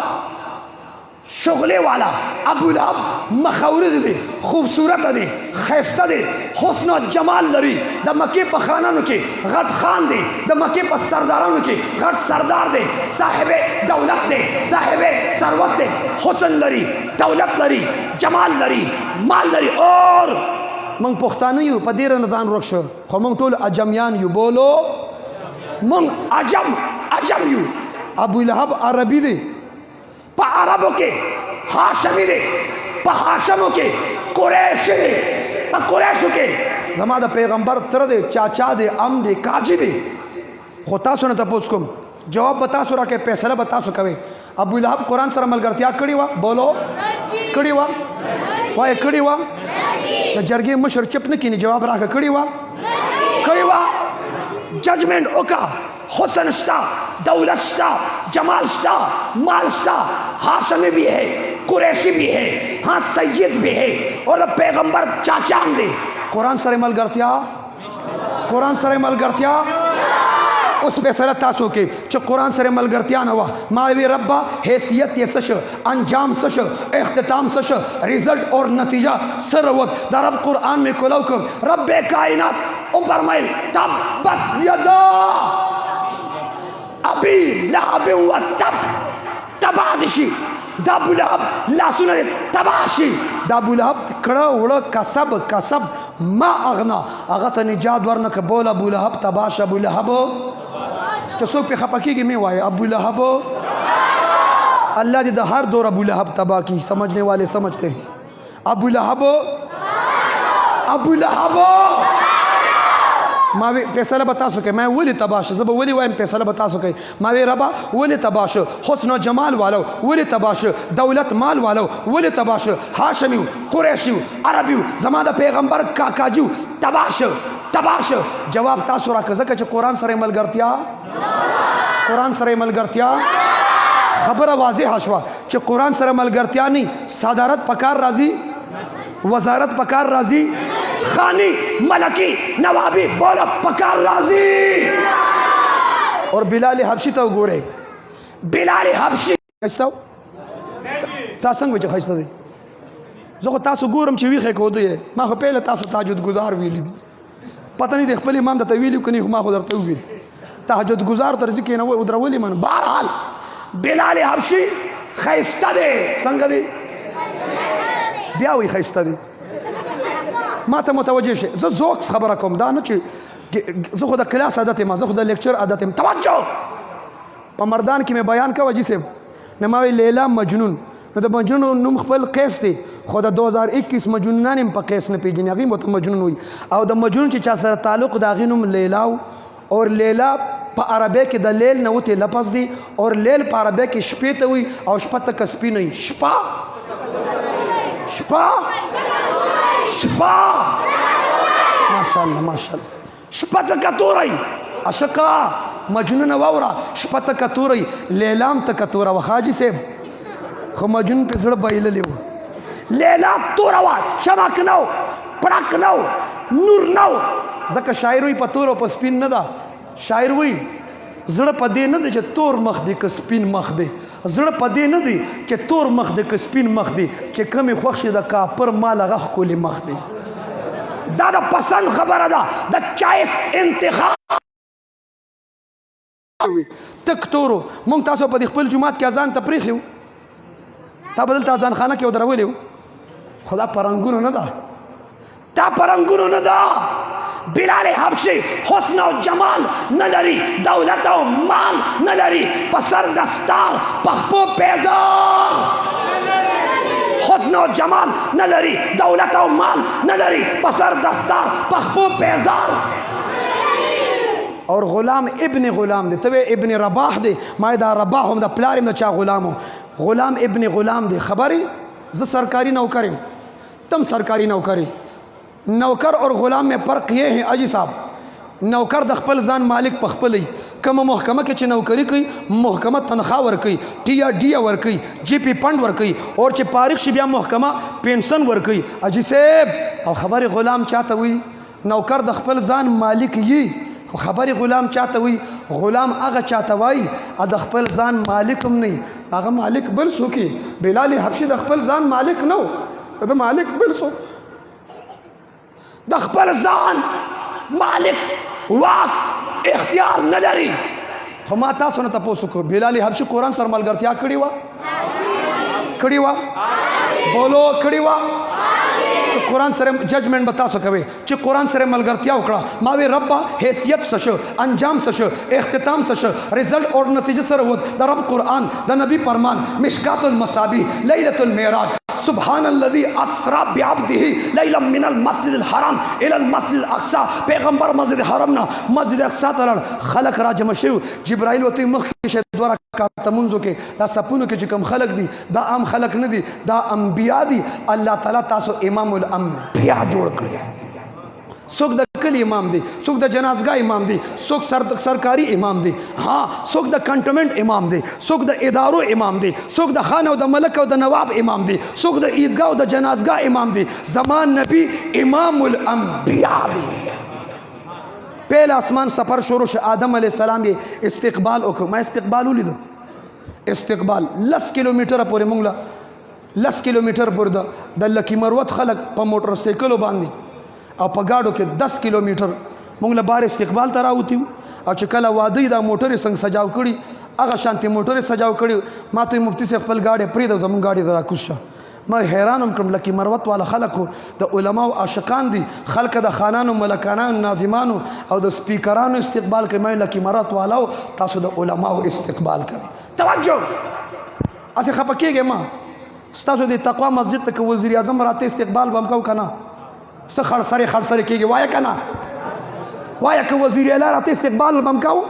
शुगले वाला अबू लहब मखौरज दे खूबसूरत दे खैस्ता दे हुस्न जमाल लरी द मके पखानन के गट खान दे द मके पर सरदारन के गट सरदार दे साहिबे दौलत दे साहिबे सरवत दे हुस्न लरी दौलत लरी जमाल लरी माल लरी और मंग पुख्तान यू पदीर नजान रक्ष खो मंग टोल अजमियान यू बोलो मंग अजम यू अबू लहब अरबी दे पा अरबों के हाशमी दे पा हाशमों के कुरैश दे पा कुरैशों के जमादा पैगंबर तर दे चाचा दे अम दे काजी दे होता सुना तपोस को जवाब बता सुरा के फैसला बता सो कवे अबू लहब कुरान सर अमल करती कड़ी हुआ बोलो कड़ी हुआ वाह कड़ी हुआ तो जरगे मुशर चिप न की जवाब रखा कड़ी हुआ जजमेंट ओका हुसन स्टा दौलत स्टा जमाल स्टा माल स्टा हाशमी भी है कुरैशी भी है हाँ सैयद भी है और पैगंबर चाचा दे कुरान सर अमल करतिया उस फैसला तासो के जो कुरान सर अमल करतिया न हुआ मावी रब्बा हैसियत ये सश अंजाम सश इख्तिताम सश रिजल्ट और नतीजा सरवत दरब कुरान में कुलौकम रब्बे कायनात ऊपर माइल तब्बत यदा अभी लहब व तब तबादशी दाबू लहब लासुन तबाशी दाबू लहब कड़ा उड़ा कसब मा अगना अगत निजात वरन के बोल अबू लहब तबाश अबू लहब तो सो पे खपकी की में वाए अबू लहब अल्लाह दे हर दौर अबू लहब तबाह की समझने वाले समझते हैं अबू लहब मावे फैसला बता सके मैं वली तबाश जब वली वाइन फैसला बता सके मावे रबा वली तबाश हुस्न जमाल वालो वली तबाश दौलत माल वालो वली तबाश हाशमी कुरैशी अरबी जमादा पैगंबर काकाजू तबाश जवाब तासुरा कज़ के कुरान सर अमल करतिया खबर वाज़ेह हशवा च कुरान सर अमल करतिया नहीं सादारत पकार राजी वजारत पकार राजी खानी मलकी नवाबी बोला पकार राजी और बिलाल हबशी तो गोरे बिलाल हबशी खस्ता तासंग वजह खस्ता दे जो तासु गोरम ची वीखे को दे मा पहले तासु ताजुद गुजार वीली पता नहीं देख पहले इमाम दा वीली कनी हुमा खुदर तो वील ताजुद गुजार तो रिज़्क़ न वो उधर वली मन बहरहाल बिलाल हबशी खस्ता दे संग दे बिया हुई खस्ता दे माता मुतवजह शे जोक खबर कम दाना जो खुदा क्लास आदत है जो खुदा लेक्चर आदत है तवज्जो पमरदान की मैं बयान का वजह से नमावे लैला मजनून न तो मजनून नुम खपल कैस थे खुदा 2021 मजनून ने प कैस ने पेजनी अगी मत मजनून हुई और द मजनून की चासर ताल्लुक दागी नुम लैलाओ और लैला प अरबे के द लेल न होते लफज दी और लेल प अरबे के शपे तो हुई और शपा तक कसपी नहीं शपा माशाअल्लाह शपत का तो रही अशका مجنون واورا شپه ته کتورئ لیلام ته کتوره وه حاجي صاحب خو مجنون پې زړه بایللی و لیلا توره وه چمک نه و پړک نه و نور نه و ځکه شاعر وایي په تور او په سپین نه ده شاعر وایي زړه په دې نه دی چې تور مخ دی که سپین مخ دی زړه په دې نه دی چې تور مخ دی که سپین مخ دی چې کمې خوښ شي د کاپر مال هغه ښکلي مخ دی دا د پسند خبره ده د چایس انتخاب تک تورو مونږ تاسو په دې خپل جومات کې اذان ته پرېښی وو تا به دلته اذان خانه کې ودرولې وو خو دا په رنګونو نه ده دا په رنګونو نه ده بلال حبشي حسن او جمال نه لري دولت او مال نه لري په سر دستار په خپو پیزار حسن او جمال نه لري دولت او مال نه لري په سر دستار په خپو پیزار اور غلام ابن غلام دی ته ابن رباح دی ما دا رباح هم د پلار هم د چا غلام غلام ابن غلام دی خبرې زه سرکاری نوکر یم تم سرکاری نوکر نوکر اور غلام میں فرق یہ ہے اجی صاحب نوکر د خپل ځان مالک په خپل کومه محکمه کې چې نوکری کوي محکمه تنخواه ورکوي ټیا ډیا ورکوي جی پی فند ورکوي اور چې فارغ شي بیا محکمه پنشن ورکوي اجی صاحب او خبرې غلام چاته وي نوکر د خپل ځان مالک یي خو خبرې غلام چاته وي غلام هغه چاته وایي د خپل ځان مالک هم نه هغه مالک بل څوک بلال حبشي د خپل ځان مالک نه د مالک بل څوک د خپل ځان مالک واک اختیار نه لري خو ما تاسو نه تپوس وکړو بلال حبشي قرآن سره ملګرتیا کړې وه بولو کړې وه چې قرآن سره ججمنټ به تاسو کوئ چې قرآن سره ملګرتیا وکړه ما وی ربه حیثیت څه شو انجام څه شو اختتام څه شو رزلټ اور نتیجه سره وت د رب قرآن د نبی فرمان مشکات المصابیح لیلة المعراج سبحان الذي اسرا بعبده ليلا من المسجد الحرام الى المسجد الاقصى پیغمبر مسجد حرم نه مسجد اقصا ته خلق را جمع شو جبرائیل وته مخ کې دوه رکعات منځو کې دا سپونو کې چې کوم خلق دي دا عام خلق نه دي دا انبیا دي الله تعالی تاسو امام الانبیا جوړ کړی څوک د کلی امام دی څوک د جنازګاه امام دی څوک سرکاری امام دی ها څوک د کنټونمنټ امام دی څوک د ادارو امام دی څوک د خان او د ملک او د نواب امام دی څوک د عیدګاه او د جنازګاه امام دی زمان نبی امام الانبیا دی پہل آسمان سفر شروع شو آدم علیہ السلام یہ استقبال وکړو ما استقبال ولیدو استقبال 10 کیلومیټر پورې مونږ 10 کیلومیټر پورې د لکی مروت خلک په موټر سایکلو باندې او په گاډو کې 10 کیلومیټر مونږ له بار استقبال ته راوتیو او چې کله واده د موټرې څنګه سجاو کړي هغه شانتي موټرې سجاو کړي ما ته مفتي صاحب خپل گاډي پرېږده زمونږ گاډي ته راکوشه ما حیران هم کړم لکه مروت والا خلک خو د علماو عاشقان دي خلک د خانانو ملکانانو ناظمانو او د سپیکرانو استقبال کوي ما لکه مروت والاو تاسو د علماو استقبال کوي توجه اسې خفه کېږئ ما ستاسو د تقوا مسجد ته که وزیر اعظم راته استقبال به هم کوو که نه څه خړسرې کېږي وایه که نه وایه که وزیر اعلی راته استقبال به هم کوو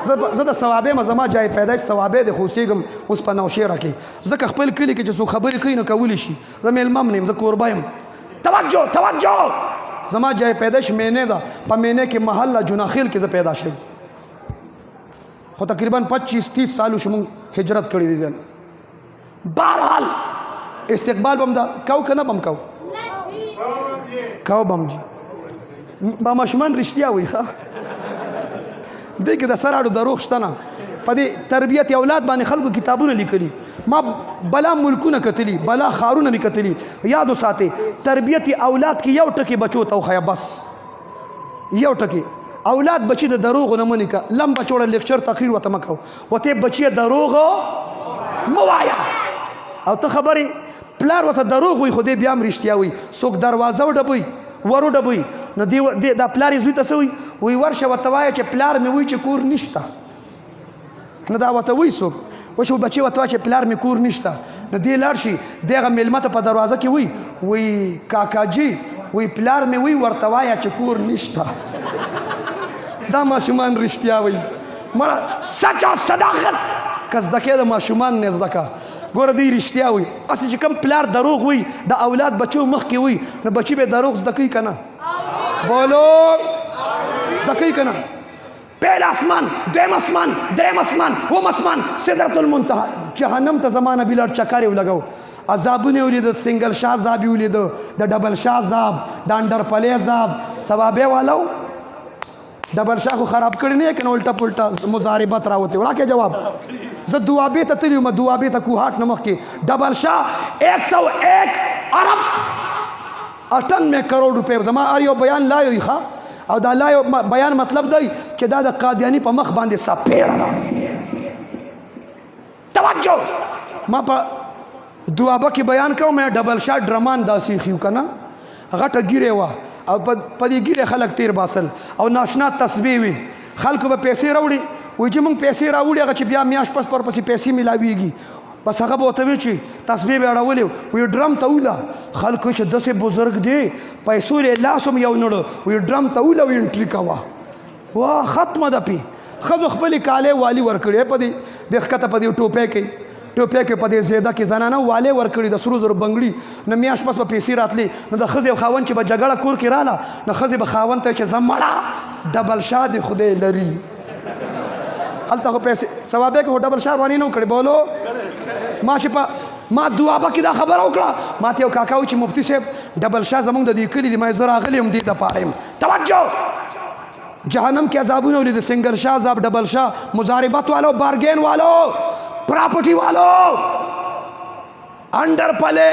زه د ثوابې ما زما جای پیدایش ثوابې د خو اوسېږم اوس په نوشیره کې ځکه خپل کلي کې چې څوک خبرې کوي نو کولی شي زه میلمه م نه یم زه کوربه یم توجه زما جای پیدایش مینې ده په مینې کې محله جناخیل کې زه پیدا شوم خو تقریبا 25-30 سالو شو مونږ هجرت کړی دی ځان بهرحال استقبال بم ده کو که نه بم کو بم جي با ماشومان رښتیا وایي ښه دې کې د سراړو دروغ شته نه په دې تربیت اولاد باندې خلکو کتابونه لیکلي ما بلا ملکونه کتلي بلا ښارونه مې کتلي یاد وساتئ تربیت اولاد کې یو ټکي بچو ته وښیه بس یو ټکي اولاد بچي د دروغو نه منې که لمبه چوړه لیکچر تقریر ورته مه کوه ورته بچي دروغ مه وایه او ته خبرې پلار ورته دروغ وایي خو دې بیا هم رښتیا وایي څوک دروازه وډبوي ورو ډبوي نو دا پلار یې زوی ته څه وایي ورشه ورته وایه چې پلار مې وایي چې کور نشته نو دا ورته وایي څوک وایي بچې ورته وایه چې پلار مې کور نشته نو دې لاړ شي دغه میلمه ته په دروازه کې وایي کاکاجي وایي پلار مې وایي ورته وایه چې کور نشته دا ماشومان رښتیا وایي مړه سچ او صداقت که زده کې د ماشومان نه زده که ګوره دوی رښتیا وایي هسې چې کوم پلار دروغ وایي د اولاد بچو مخکې وایي نو بچي به دروغ زده کوي که نه بولو زده کوي که نه پہلا اسمان دویم اسمان دریم اسمان وم اسمان سدرۃ المنتهى جهنم ته زمانه بلار چکر یو لګاو عذابونه ولید سنگل شاه عذاب ولید د ډبل شاه عذاب د انډر پلی عذاب ثوابه والو ډبل شاه خو خراب کړی نه کنه الټا پلټا مضاربت راوته ورکه جواب زه دوابه ته تلم دوابه ته کوهات نمخ کې ډبل شاه 101 ارب 98 کروڑ روپے زما اریو بیان لایو ښا او دا لایو بیان مطلب دی چې دا د قادیانی په مخ باندې سپېړه توجه ما په دوابه کې بیان کوم مې ډبل شاه ډرمان داسې خيو کنه غټه ګیره وا او په دې ګیره خلک تیر باسل او ناشنا تسبیح وي خلکو به پیسې راوړي وای چې موږ پیسې راوړي هغه چې بیا میاش پس پر پسې پیسې ملاويږي بس هغه به وته وی چې تسبیح به راولې وی ډرم ته ولا خلکو چې دسه بزرګ دی پیسو له لاسوم یو نړ وی ډرم ته ولا وی انټری کوا وا ختمه ده پی خزو خپل کاله والی ورکړې په دې د ښکته په دې ټوپه کې په دې زیاده کې زنانه والے ورکړي د سرو زرو بنگړي نه میاش پس په پیسې راتلی نو د خزې خاون چې به جګړه کور کې رااله نو خزې به خاون ته چې زمړه ډبل شاه دی خدای لري هلته خو پیسې ثوابه کې ډبل شاه باندې نو کړي بولو ما چې په ما دوابه کې دا خبره وکړه ما ته یو کاکا و چې مفتی صاحب ډبل شاه زمونږ د دې کلي دی ما زه راغلی یم دې دپاره یم توجه جهنم کې عذابونه ولید سنگل شاه عذاب ډبل شاه مضاربت والو بارگین والو پراپرٹی والو انڈر پلے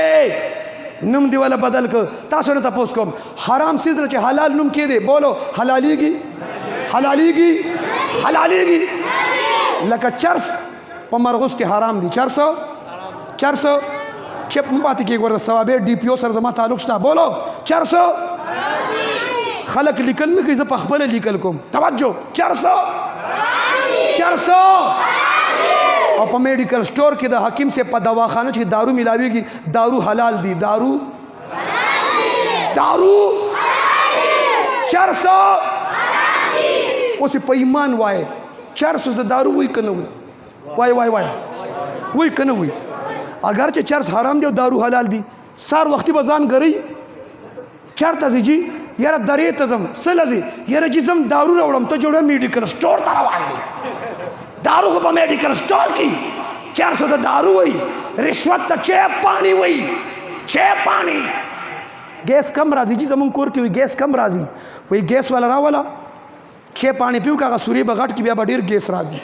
نم دی والا بدل کر تاسو نه تاسو کوم حرام سیز چې حلال نم کې دی بولو حلاليږي لکه چرس په مرغوس کې حرام دي 400 چپ پاتې کې ګور ثواب ډي پی او سره زما تعلق شته بولو 400 خلق لیکل نه کې ز په خپل لیکل کوم توجه 400 او په میډیکل سٹور کې د حکیم سے په دواخانه چې دارو ملاويږي دارو حلال دي دارو 400 اوس په ایمان وای 400 د دارو وای کنه وای وای کنه وای اگر چې 400 حرام دي او دارو حلال دي سار وختي بزان غري چرته زیږي یاره درې تزم سلزي یاره جسم دارو راوړم ته جوړه میډیکل سٹور ته روان دي دارو کو په میډیکل سٹور کې 400 د دارو وای رشوت ته چه پانی وای چه پانی گیس کم راځي چې زمون کور کې وي گیس کم راځي وای گیس والا راولا چه پانی پیو کاغه سوري بغټ کې بیا ډیر گیس راځي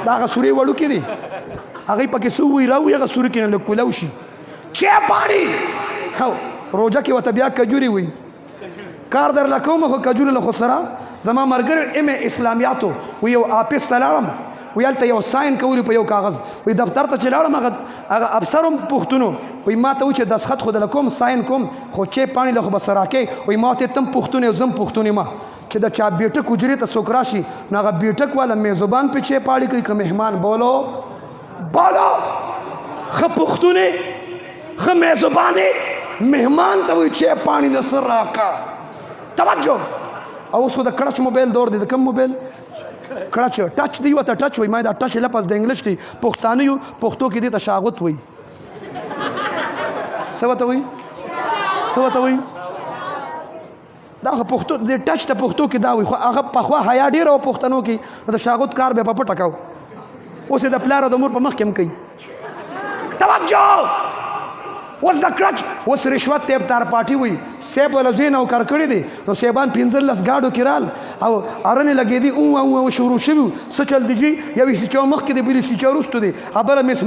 دا سوري وړو کې دي هغه پکې سو وی راوي هغه سوري کې نه کولو شي چه پانی هو روزه کې وته بیا کجوري وي کار در لکوم خو کجوري له خسرا زما مرګر ام اسلامیاتو و یو اپس تلاړم ویلته یو ساين کولی په یو کاغذ وی دفتر ته چلاړم هغه افسرم پښتونو وی ما ته و چې دسخط خود لکوم ساين کوم خو چې پانی له بسراکه وی ما ته تم پښتونه زم پښتونی ما چې د چا بیٹک کجوري ته سوکراشي ناغه بیٹک والا میزبان په چې پاړي کوي که مهمان بولو خ پښتونه خ میزبانه مهمان ته وی چې پانی د سراکا توجه او اوس د کړچ موبایل دور دی د کم موبایل کړچ ټچ دی وته ټچ وای ما دا ټچ لپس د انګلیش دی پښتانه یو پښتو کې دی ته شاغوت وای سوته وای دا پښتو د ټچ ته پښتو کې دا وای خو هغه په خوا حیا ډیر او پښتنو کې د شاغوت کار به په پټکاو اوس د پلار د مور په مخ کې کوي توجه اوس د کړچ اوس رشوت ته تار پاټي وي سیب ول زین او کار کړی دي نو سیبان 15 گاډو کړال او ارنه لګې دي او شروع شوی سچل دي یو سی چو مخ کې دي بلی سی چورستو دي ابل مس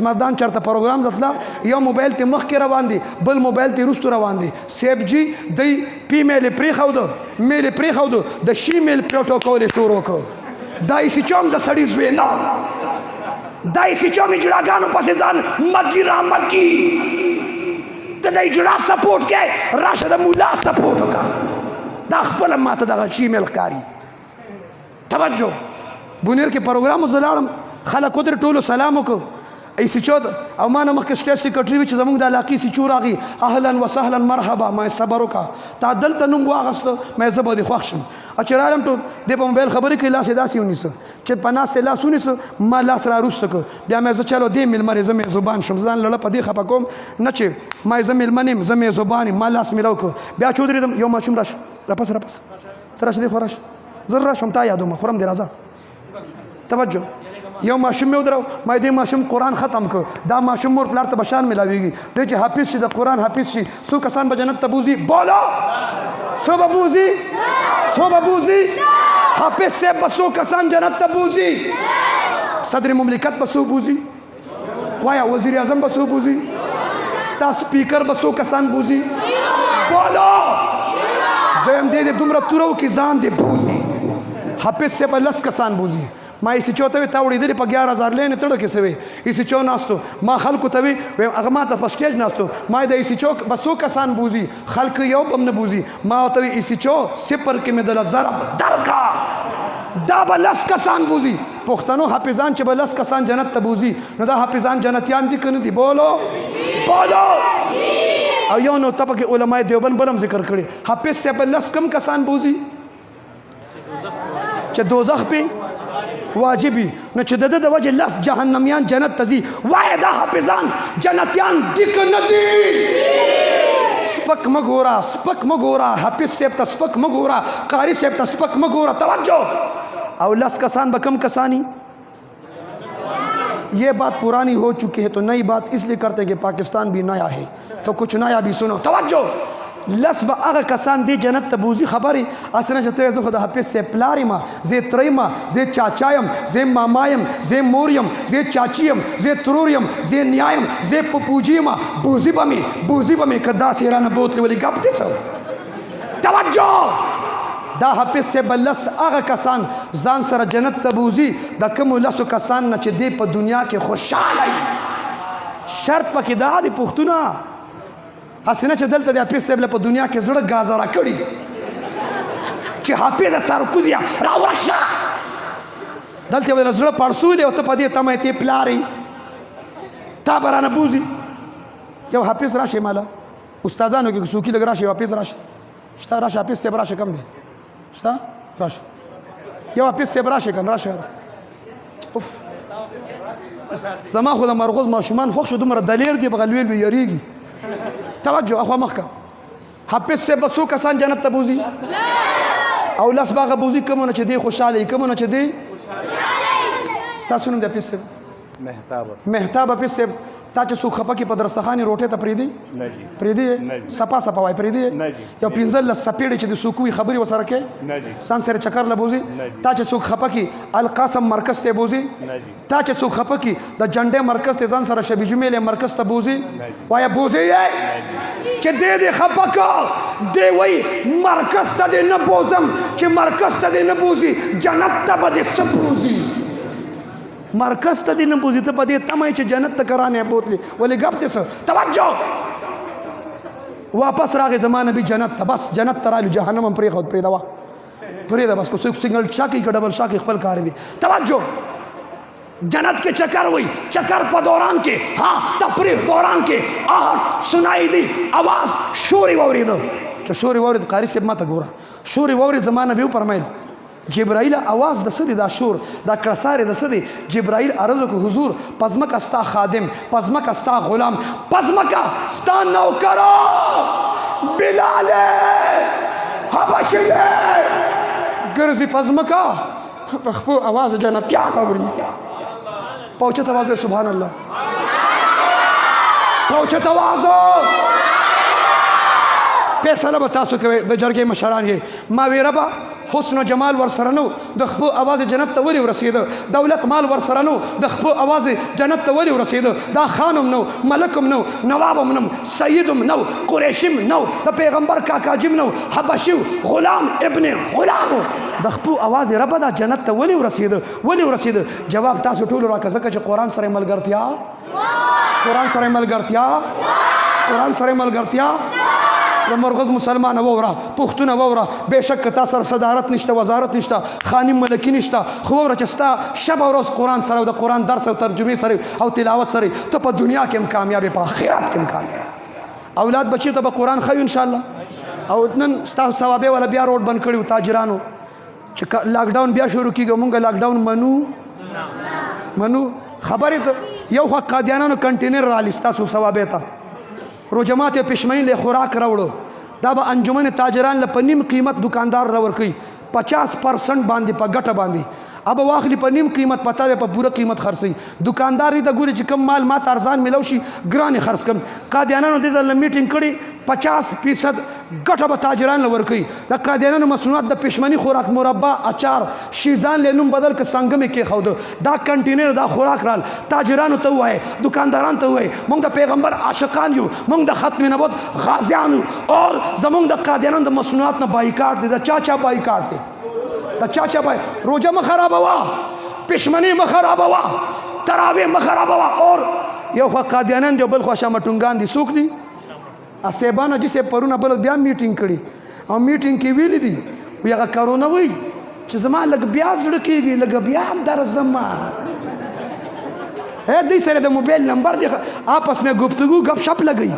مردان چرته پروګرام دتلا یو موبایل ته مخ کې روان دي بل موبایل ته رستو روان دي سیب جی دی پی میل پری خو د شی میل پروتوکول شروع کو دای سی چوم د سړی زوی نه دای سی چوم جړاګانو پسې ځان مکی ته دای جړا سپورټ کې راشه د مولا سپورټ وکا دا خپل ماته دغه شی میل کاری توجه بونیر کې پروګرام وزلاړم خلکو در ټولو سلام وکړو ایسی چود او ما نه مخکې سټیټ سیکرټري وي چې زموږ د علاقې سي چور راغی اهلا وسهلا مرحبا ما صبر وکړه تا دلته نوم واغسته مې زه به دې خوښ شم چې رالم ټول د په موبایل خبرې کوي لاس یې داسې ونیسه چې په ناستې لاس ونیسه ما لاس را روسته کړ بیا مې زه چلو دې میلمه زه مې زبان شم ځان لړه په دې خفه کوم نه چې ما زه میلمه نیم زه مې زبان ما لاس میلاو کړ بیا چودرېدم یو ماشوم راشه راپس ته راشه دې خو راشه زر راشم تا یادوم خورم دې راځه توجه یو ماشوم مې ودرو ما دې ماشوم قرآن ختم کړ دا ماشوم مور پلار ته بشان ملاویږي دی چې حافظ شي د قرآن حافظ شي څو کسان به جنت ته بوځي بولو څو به بوځي څو به بوځي حافظ صاحب به څو کسان جنت ته بوځي صدر مملکت به څو بوځي وایا وزیر اعظم به څو بوځي ستا سپیکر به څو کسان بوځي بولو زم دې دومره تورو کې ځان دې بوځي حافظ صاحب 10 کسان بوځي ما ایسی چو ته تا وړېدلې په 11000 لینې تړه کې سوي ایسی چو ناستو ما خلکو ته وی هغه ما ته په سټیج ناستو ما د ایسی چو بسو کسان بوزي خلک یو بم نه بوزي ما ته وی ایسی چو صفر کې مې د ضرب درکا دا به 10 کسان بوزي پښتنو حافظان چې به 10 کسان جنت ته بوزي نو دا حافظان جنتیان دي کنه دي بولو بولو او یو نو تپکه علماء دیوبند بلم ذکر کړي حافظ سے په 10 کم کسان بوزي چې دوزخ په واجبی نو چې د وجه لس جهنميان جنت تزي وای دا حافظان جنتیان دک ندي سپک مګورا حافظ صاحب ته سپک مګورا قاری صاحب ته سپک مګورا توجه او لس کسان بکم کسانی یہ بات پرانی ہو چکی ہے تو نئی بات اس لیے کرتے ہیں کہ پاکستان بھی نیا ہے تو کچھ نیا بھی سنو توجہ لس با اغا کسان دی جنت تبوزی خبری اسنا جتر زو خدا حافظ سے پلاری ما زی تریما زی چاچایم زی مامایم زی موریم زی چاچیم زی تروریم زی نیایم زی پپوجیما بوزی بمی کدا سیران بوتلی ولی گپ دی سو توجہ دا حافظ سے بلس اغا کسان زان سر جنت تبوزی دا کم لسو کسان نا چه دی پا دنیا کے خوشحال آئی شرط پا کی دا دی پختونا حسنه چې دلته د حافظ صاحب په دنیا کې زړه گازاره کړي چې حافظ سرکوزیا راورشه دلته ول زړه پړسولې او ته په دې تمه ته پلاری تا برانه بوزي یو حافظ راشه مالا استادانو کې سوکی لګ راشه حافظ راشه شتا راشه حافظ صاحب راشه کم دی شتا راشه یو حافظ صاحب راشه کن راشه اوف زما خو د مرغوز ماشومان خوښ شو دومره دلیر دی بغلویل وی یریږي توجه اخوا مخکا حافظ سے بسو کسان جنت تبوزی او لس باغ بوزی کمونه چې دی خوشاله کمونه چې دی ستاسو نوم د حافظ سے مهتاب حافظ سے تا چې سو خپکی په درستخانی روټه ته پریدي نه جی پریدي سپا وای پریدي نه جی یو پینځل سپېړې چې د سوکوي خبري وسره کې نه جی سان سره چکر لبوزي تا چې سو خپکی القاسم مرکز ته بوزي نه جی تا چې سو خپکی د جنډې مرکز ته ځان سره شبي جمیل مرکز ته بوزي وای بوزي چې دې خپکا دی وای مرکز ته نه بوزم چې مرکز ته نه بوزي جنت ته به سبوزي مرکز ته دی نه بوزي ته په دې تمه چې جنت ته کرانه بوتلی ولې غف دې سر توجه واپس راغی زمانه به جنت ته بس جنت ته راځي جهنم هم پرې خود پرې دا بس کو سنگل شاکی کا ڈبل شاکی خپل کار دی توجه جنت کے چکر ہوئی چکر په دوران کې ها تفریح دوران کې سنائی دی आवाज شوري وورید چې شوري وورید قاری صاحب ما ته ګوره شوري وورید زمانه به پرمایل جبرائیل آواز د سدي دا شور دا کړساره د سدي جبرائیل عرض کو حضور پزمک استا خادم پزمک استا غلام پزمک استا نوکر بلال حبشی ګرځي پزمک خپل आवाज جنت کیا اوري پوچت आवाज سبحان الله پوچت आवाज فیصله به تاسو کوي د جرګې مشران یې ما وی ربا حسن و جمال ور سره نو د خپل आवाज جنت ته ولې ورسېد دولت مال ور سره نو د خپل आवाज جنت ته ولې ورسېد دا خانم نو ملکم نو نوابم نو سیدم نو قریشم نو د پیغمبر کاکاجم نو حبشي غلام ابن غلام د خپل आवाज ربا دا جنت ته ولې ورسېد جواب تاسو ټول راکړه ځکه چې قران سره ملګرتیا د مرغز مسلمان وورا پښتون وورا بهشک تاسو صدارت نشته وزارت نشته خانم ملکی نشته خو ور چستا شب او روز قران سره د قران درس او ترجمه سره او تلاوت سره ته په دنیا کې هم کامیاب په آخرت کې هم کامیاب اولاد بچی ته به قران خو ان شاء الله او نن تاسو ثوابه ولا بیا روډ بند کړیو تاجرانو چې لاک ډاون بیا شروع کیږي مونږ لاک ډاون منو خبره یو خو قادیانانو کنټینر را لستا سو ثوابه ته رو جماعت پشمین له خوراک راوړو دا به انجمن تاجران له پنیم قیمت دکاندار را ورکي 50% باندې په ګټه باندې अब واخلي په نیم قیمت پتا په پوره قیمت خرڅي دکاندار دې ته ګوري چې کم مال ماته ارزان ملو شي ګرانې خرڅ کم قادیانانو دې ځل میټینګ کړي 50% ګټه به تاجران لور کوي د قادیانانو مصنوعات د پښمنی خوراک مربا اچار شیزان له نوم بدل ک څنګه مې کې خود دا کنټینر دا خوراک رال تاجرانو ته وای دکانداران ته وای مونږ د پیغمبر عاشقان یو مونږ د ختم نبوت غازیان او زمونږ د قادیانانو د مصنوعات نه بایکاټ دي د چا بایکاټ دي د چا بای روزه م خرابوا پښمنی م خرابوا تراوی م خرابوا اور یو خو قادیانان دی بل خو شامټونګان دي سوق دي اسیبانو جسه پرونه بل بیا میټینګ کړي او میټینګ کې ویل دي وی هغه کارونه وای چې زما لګ بیا زړه کېږي لګ بیا در زما ہے دې سره د موبایل نمبر دی آپس میں گفتگو گپ شپ لګي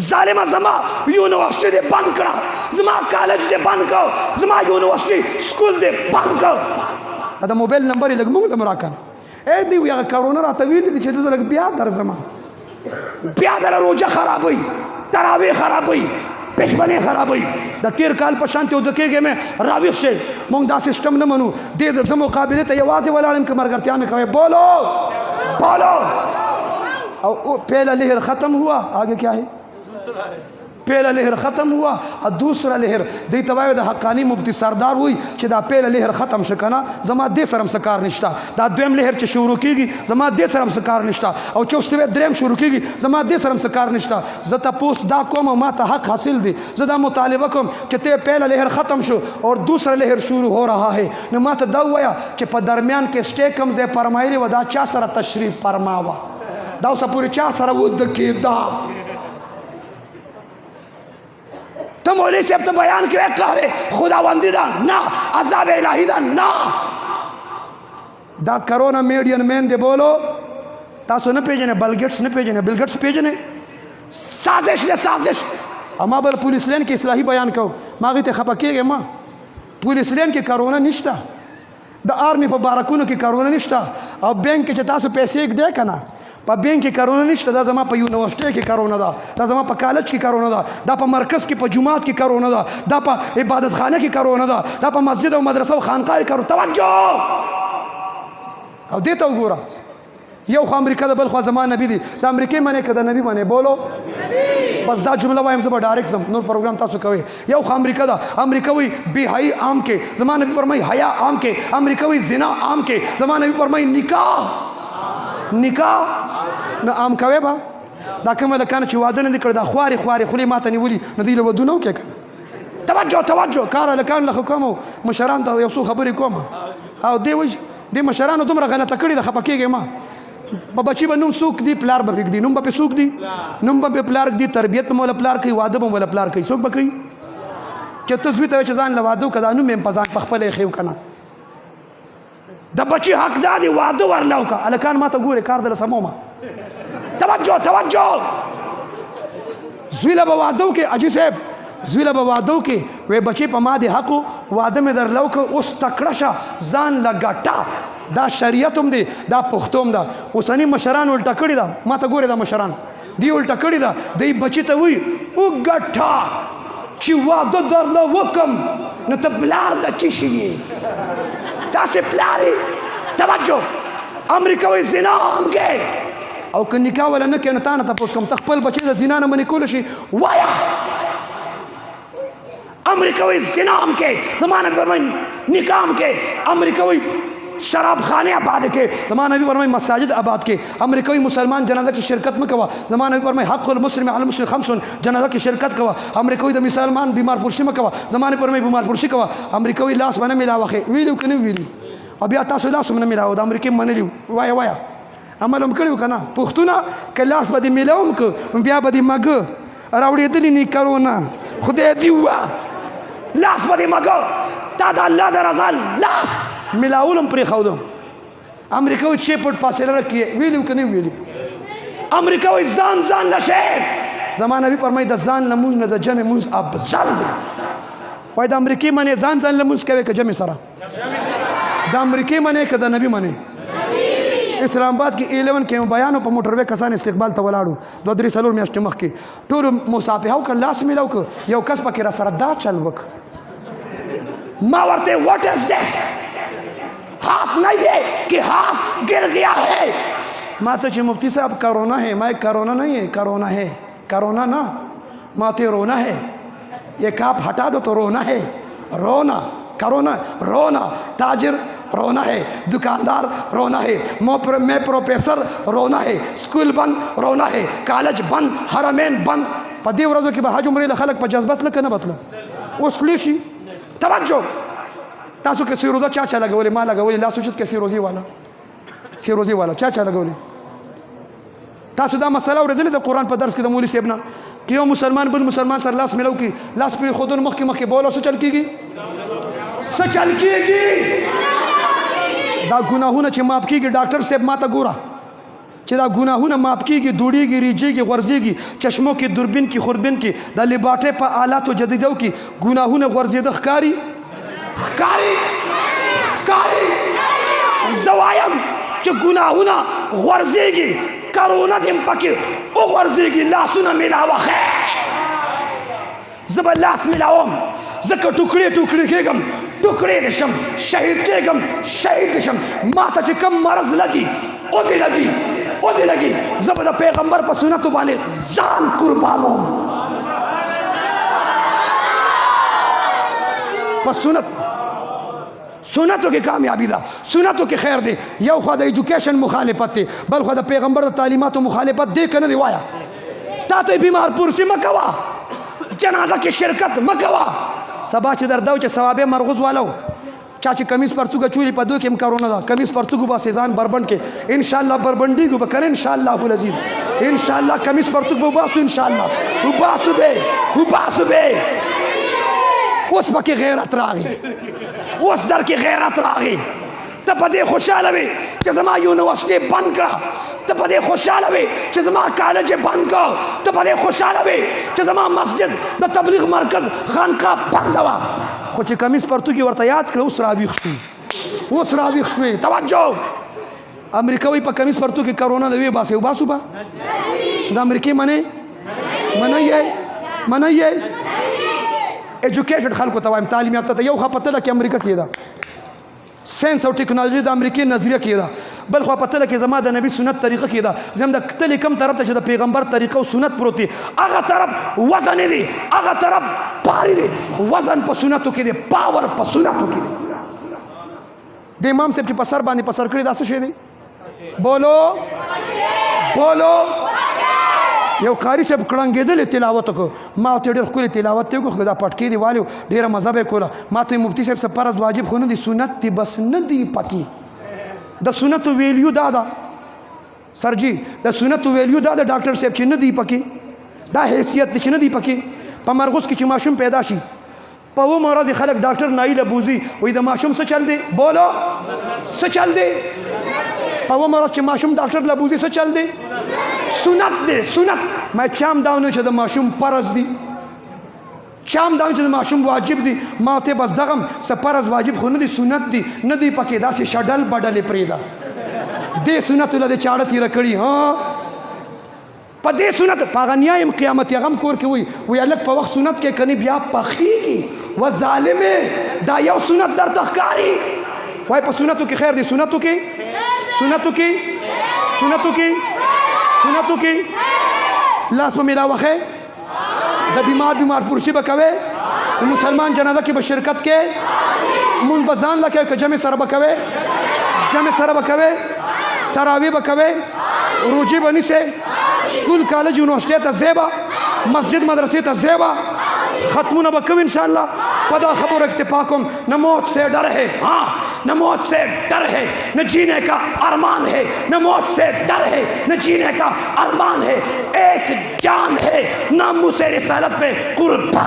ظالمه زما یونیورسيټي دې بند کړه زما کالج دې بند کړه زما یونیورسيټي سکول دې بند کړه دا موبایل نمبر یې لګ موږ د مراکن اے دی وی هغه کارونه راته ویل دي چې زه لګ بیا در زما بیا در روزه خرابوي تراوی خرابوي پښمنه خرابوي د تیر کال په شانته ود کېږي مې راوي شه مونږ دا سیستم نه منو دې د مقابله ته یوازې ولاړم که مرګرتیا مې کوي بولو او پہلا لہر ختم ہوا آگے کیا ہے پہلا لہر ختم ہوا اور دوسرا لہر دی تباوی دا حقانی مفتی سردار ہوئی چی دا پہلا لہر ختم شکنا زما دے سرم سکار نشتا دا دویم لہر چی شروع کی گی زما دے سرم سکار نشتا او چوستوی دریم شروع کی گی زما دے سرم سکار نشتا زتا پوست دا کوم ما تا حق حاصل دی زدا مطالبہ کم چی تے پہلا لہر ختم شو اور دوسرا لہر شروع ہو رہا ہے نو ما تا دا ویا چی پا درمیان کے سٹیکم زی پرمائلی و دا چا سر تشریف پرماوا دا اسا پوری چا سر ودکی دا تو مولی سے اب تو بیان کیوں ایک کہہ رہے خداوندی دا نا عذاب الہی دا نا دا کرونا میڈین مین دے بولو تاسو نہ پیجنے بلگیٹس نہ پیجنے بلگیٹس پیجنے سازش دے سازش اما بل پولیس لین کی اصلاحی بیان کہو ماغی تے خپا کیے گئے ماں پولیس لین کی کرونا نشتا دا آرمی پا بارکونو کی کرونا نشتا اور بینک کے تاسو پیسے ایک دے کنا پا بینک کی کرونا نشتا دا زمان پا یونیورسٹی کی کرونا دا زمان پا کالج کی کرونا دا پا مرکز کی پا جماعت کی کرونا دا پا عبادت خانہ کی کرونا دا پا مسجد و مدرسہ و خانقاہ کی کرونا توجہ او دیتا ہو گورا یو خو امریکہ دا بل خو زمان نبی دی دا امریکی منے که دا نبی منے بولو بس دا جملہ وایم زبا ڈائریکٹ زم نور پروگرام تاسو کوئے یو خو امریکہ دا امریکہ وی بے حیائی عام کے زمان نبی فرمائی حیا عام کے امریکہ وی زنا عام کے زمان نبی فرمائی نکاح نہ عام کوئے با دا کم لکانا چی وعدن دکر دا خواری خولی ماتا نیولی نو دیل ودونو کیا کنا توجہ کارا لکان لخو کمو مشران دا یو سو خبری کوما او دی مشرانو دمرا غلطه کری دا خپکی گئی ما بچی با نوم سوک دی پلار با بک دی نوم با پی سوک دی نوم با پی پلار دی تربیت با مولا پلار کئی وعده با مولا پلار کئی سوک با کئی چه تزوی تاوی چزان لوادو کدا نوم میم پزان پخپل خیو کنا دا بچی حق دادی وعده ورلاو کا الکان ما تا گوره کار دل سموما توجہ زویل با وعدو کے اجی صاحب زویل با وعدو کے وی بچی پا ما دی حقو وعده میں در لو که اس تکڑشا زان لگاٹا دا شریعتم دی دا پختوم دا اوسنی مشران الٹا کړی دا ما ته ګوره دا مشران دی الٹا کړی دا دی بچی ته وی او ګټا چې واده درله وکم نو ته پلار د چی شي تاسې پلارې توجه امریکا وی زنا هم کې او که نکاح ولا نه کې نو تا نه تپوس کوم ته خپل بچی د زنا نه منې کولی شي وایا امریکا وی زنا هم کې زمانه فرمایي نکاح هم کې امریکا وی شراب خانے آباد کے زمان نبی فرمائی مساجد آباد کے امریکوی مسلمان جنازہ کی شرکت میں کوا زمان نبی فرمائی حق المسلم علی المسلم خمسن جنازہ کی شرکت کوا امریکوی دا مسلمان بیمار پرشی میں کوا زمان نبی فرمائی بیمار پرشی کوا امریکوی لاس میں ملا وخے ویلیو کنی ویلیو اب یا تاسو لاس میں ملا دا امریکی من لیو وایا عملم کړیو کنا پښتونه ک لاس بدی ملاوم ک بیا بدی مګ راوړې دلی نه کرونا خدای دی وا لاس بدی مګ تا دا الله درزال لاس ملاولم پری خودم امریکا وی چه پټ فاصله رکھیے ویلیو کنی ویلیو امریکا وی زان لشه زمان نبی فرمائی دا زان لموز نه دا جمع موز افضل دی وای دا امریکی منی زان لموز کوي که جمع سره دا امریکی منی که دا نبی منی اسلام آباد کې 11 کې بیانو په موټر وې کسان استقبال ته ولاړو 2-3 سالور میاشتې مخکې ټول مصافحه وکړه لاس میلاو که یو کس پکې را سره دا چل وک मावरते व्हाट इज दिस, हाथ नहीं है कि हाथ गिर गया है। माते चे मुफ्ती साहब कोरोना है, मैं कोरोना नहीं है, कोरोना है, कोरोना ना माते रोना है, ये काप हटा दो तो रोना है, रोना कोरोना रोना, ताजिर रोना है, दुकानदार रोना है, मैं प्रोफेसर रोना है, स्कूल बंद रोना है, कॉलेज बंद, हरमैन बंद। पदे वरजो कि हज उम्र खलक पर जज्बत लग न बतला उसलिए तवज्जो तासु के सी रोज़ा चाचा लगे बोले माँ लगा बोले लासुचत के सी रोज़ी वाला चाचा लगे बोले तासु दा मसला और दिल कुरान पर दर्स के मौली से अपना क्यों मुसलमान बिन मुसलमान सर लाश मिलो की लाश पे खुद मुख के बोलो सचल कीगी दा गुनाहुन चे माफ कीगी डॉक्टर से माता गोरा चा गुनाहुन माफ कीगी दूड़ीगी रीझेगी वर्जीगी चश्मों की दूरबीन की खुरबिन की दा लिबाटे पर आला तो जदीदों की गुनाहुन वर्जीद कारी कारी कारी जवायम च गुनाहुना वर्जीगी करोना दिन पके ओ वर्जीगी लासुना मिलावा है जब लास मिलावम जक टुकड़े टुकड़े के गम टुकड़े दशम शहीद के गम शहीद दशम माता च कम मरज लगी ओदे लगी जब द पैगंबर पर सुन्नत वाले जान कुर्बानो पर सुन्नतों की कामयाबी दा सुन्नतों की खैर दे यो खुद एजुकेशन मुखालिफत थे बल खुद पैगंबर तालीमात मुखालिफत दे कर दिवाया ताते बीमार पुरसी मकवा जनाजा की शिरकत मकवा सबा च दर्दाव च सवाबे मरगुज वालो चाची कमीज परतु का चूली पदो के करोना दा कमीज परतु को बा सेजान बरबन के इंशाल्लाह बरबंडी को बकर इंशाल्लाह अजीज इंशाल्लाह कमीज परतु को बासु इंशाल्लाह उबासुबे उस पके गैरत रागी उस दर की गैरत रागी तपदे खुशहाल वे जमा यूनिवर्सिटी बंद करा तपदे खुशहाल वे जमा कॉलेज बंद करो तपदे खुशहाल वे जमा मस्जिद द तबलीग मरकज खानका बंद हुआ कुछ कमीज परतु की वर्ता याद करो उस राबिख में तवज्जो अमेरिका वही पर कमीज परतु की कोरोना दे बासे उबासुबा द अमेरिकी मने ये एजुकेशन खाल को तवाम तालीम याफ्ता था यो खा पता लगा कि अमेरिका किया था साइंस और टेक्नोलॉजी द अमेरिकी नजरिया किया था बल खा पता लगा कि जमा द नबी सुन्नत तरीका किया था जम द तले कम तरफ तक पैगंबर तरीका और सुन्नत प्रोती आगा तरफ वजन दे आगा तरफ पारी दे वजन पर सुन्नत के दे पावर पर सुन्नत के दे इमाम से पसर बानी पसर करे दास शे दे बोलो यो कारी से कड़ंगे दे तिलावत को माँ तेरे खुले तिलावत को खुदा पटके दी वाले ढेर मजहब कोला माँ तो मुफ्ती साहब से परज वाजिब खुन दी सुन्नत दी बस न दी पकी द सुन्नत वैल्यू दादा सर जी द सुन्नत वैल्यू दादा डॉक्टर साहब चिन्ह दी पकी दा हैसियत चिन्ह दी पकी पमरगुस की चिमाशुम पैदाशी पवो महाराज खलक डॉक्टर नाई लबूजी वही द माशुम से चल दे बोलो से चल दे पवो महाराज चिमाशुम डॉक्टर लबूजी से चल दे सुनत मैं चाम दावने च द माशुम परज दी चाम दावने च द माशुम वाजिब दी माते बस दगम स परज वाजिब खुन दी सुनत दी न दी पके दा से शडल बडले प्रेदा दे सुनत लदे चाड़ती रकड़ी हाँ पदे सुनत पागनिया इम क़यामत यगम कोर के वही अलग पवक सुनत के कनी बिया पखीगी व जालिमे दा यो सुनत दर तखकारी वाई पर सुनतों की खैर दी सुनतों की लास्ट में मेरा वक़ है द बीमार पुरुषी बकवे मुसलमान जनाजा की बशिरकत के मुंबजान लगे के जमे सर बकवे तरावी बकवे रूजी बनी से स्कूल कॉलेज यूनिवर्सिटी तजेबा मस्जिद मदरसे तजेबा खत्म न बकव इंशाअल्लाह पदा खबर रखते पाकुम न मौत से डर है हाँ न मौत से डर है न जीने का अरमान है न मौत से डर है न जीने का अरमान है एक जान है नाम मुझसे रिसालत पे कुर्बान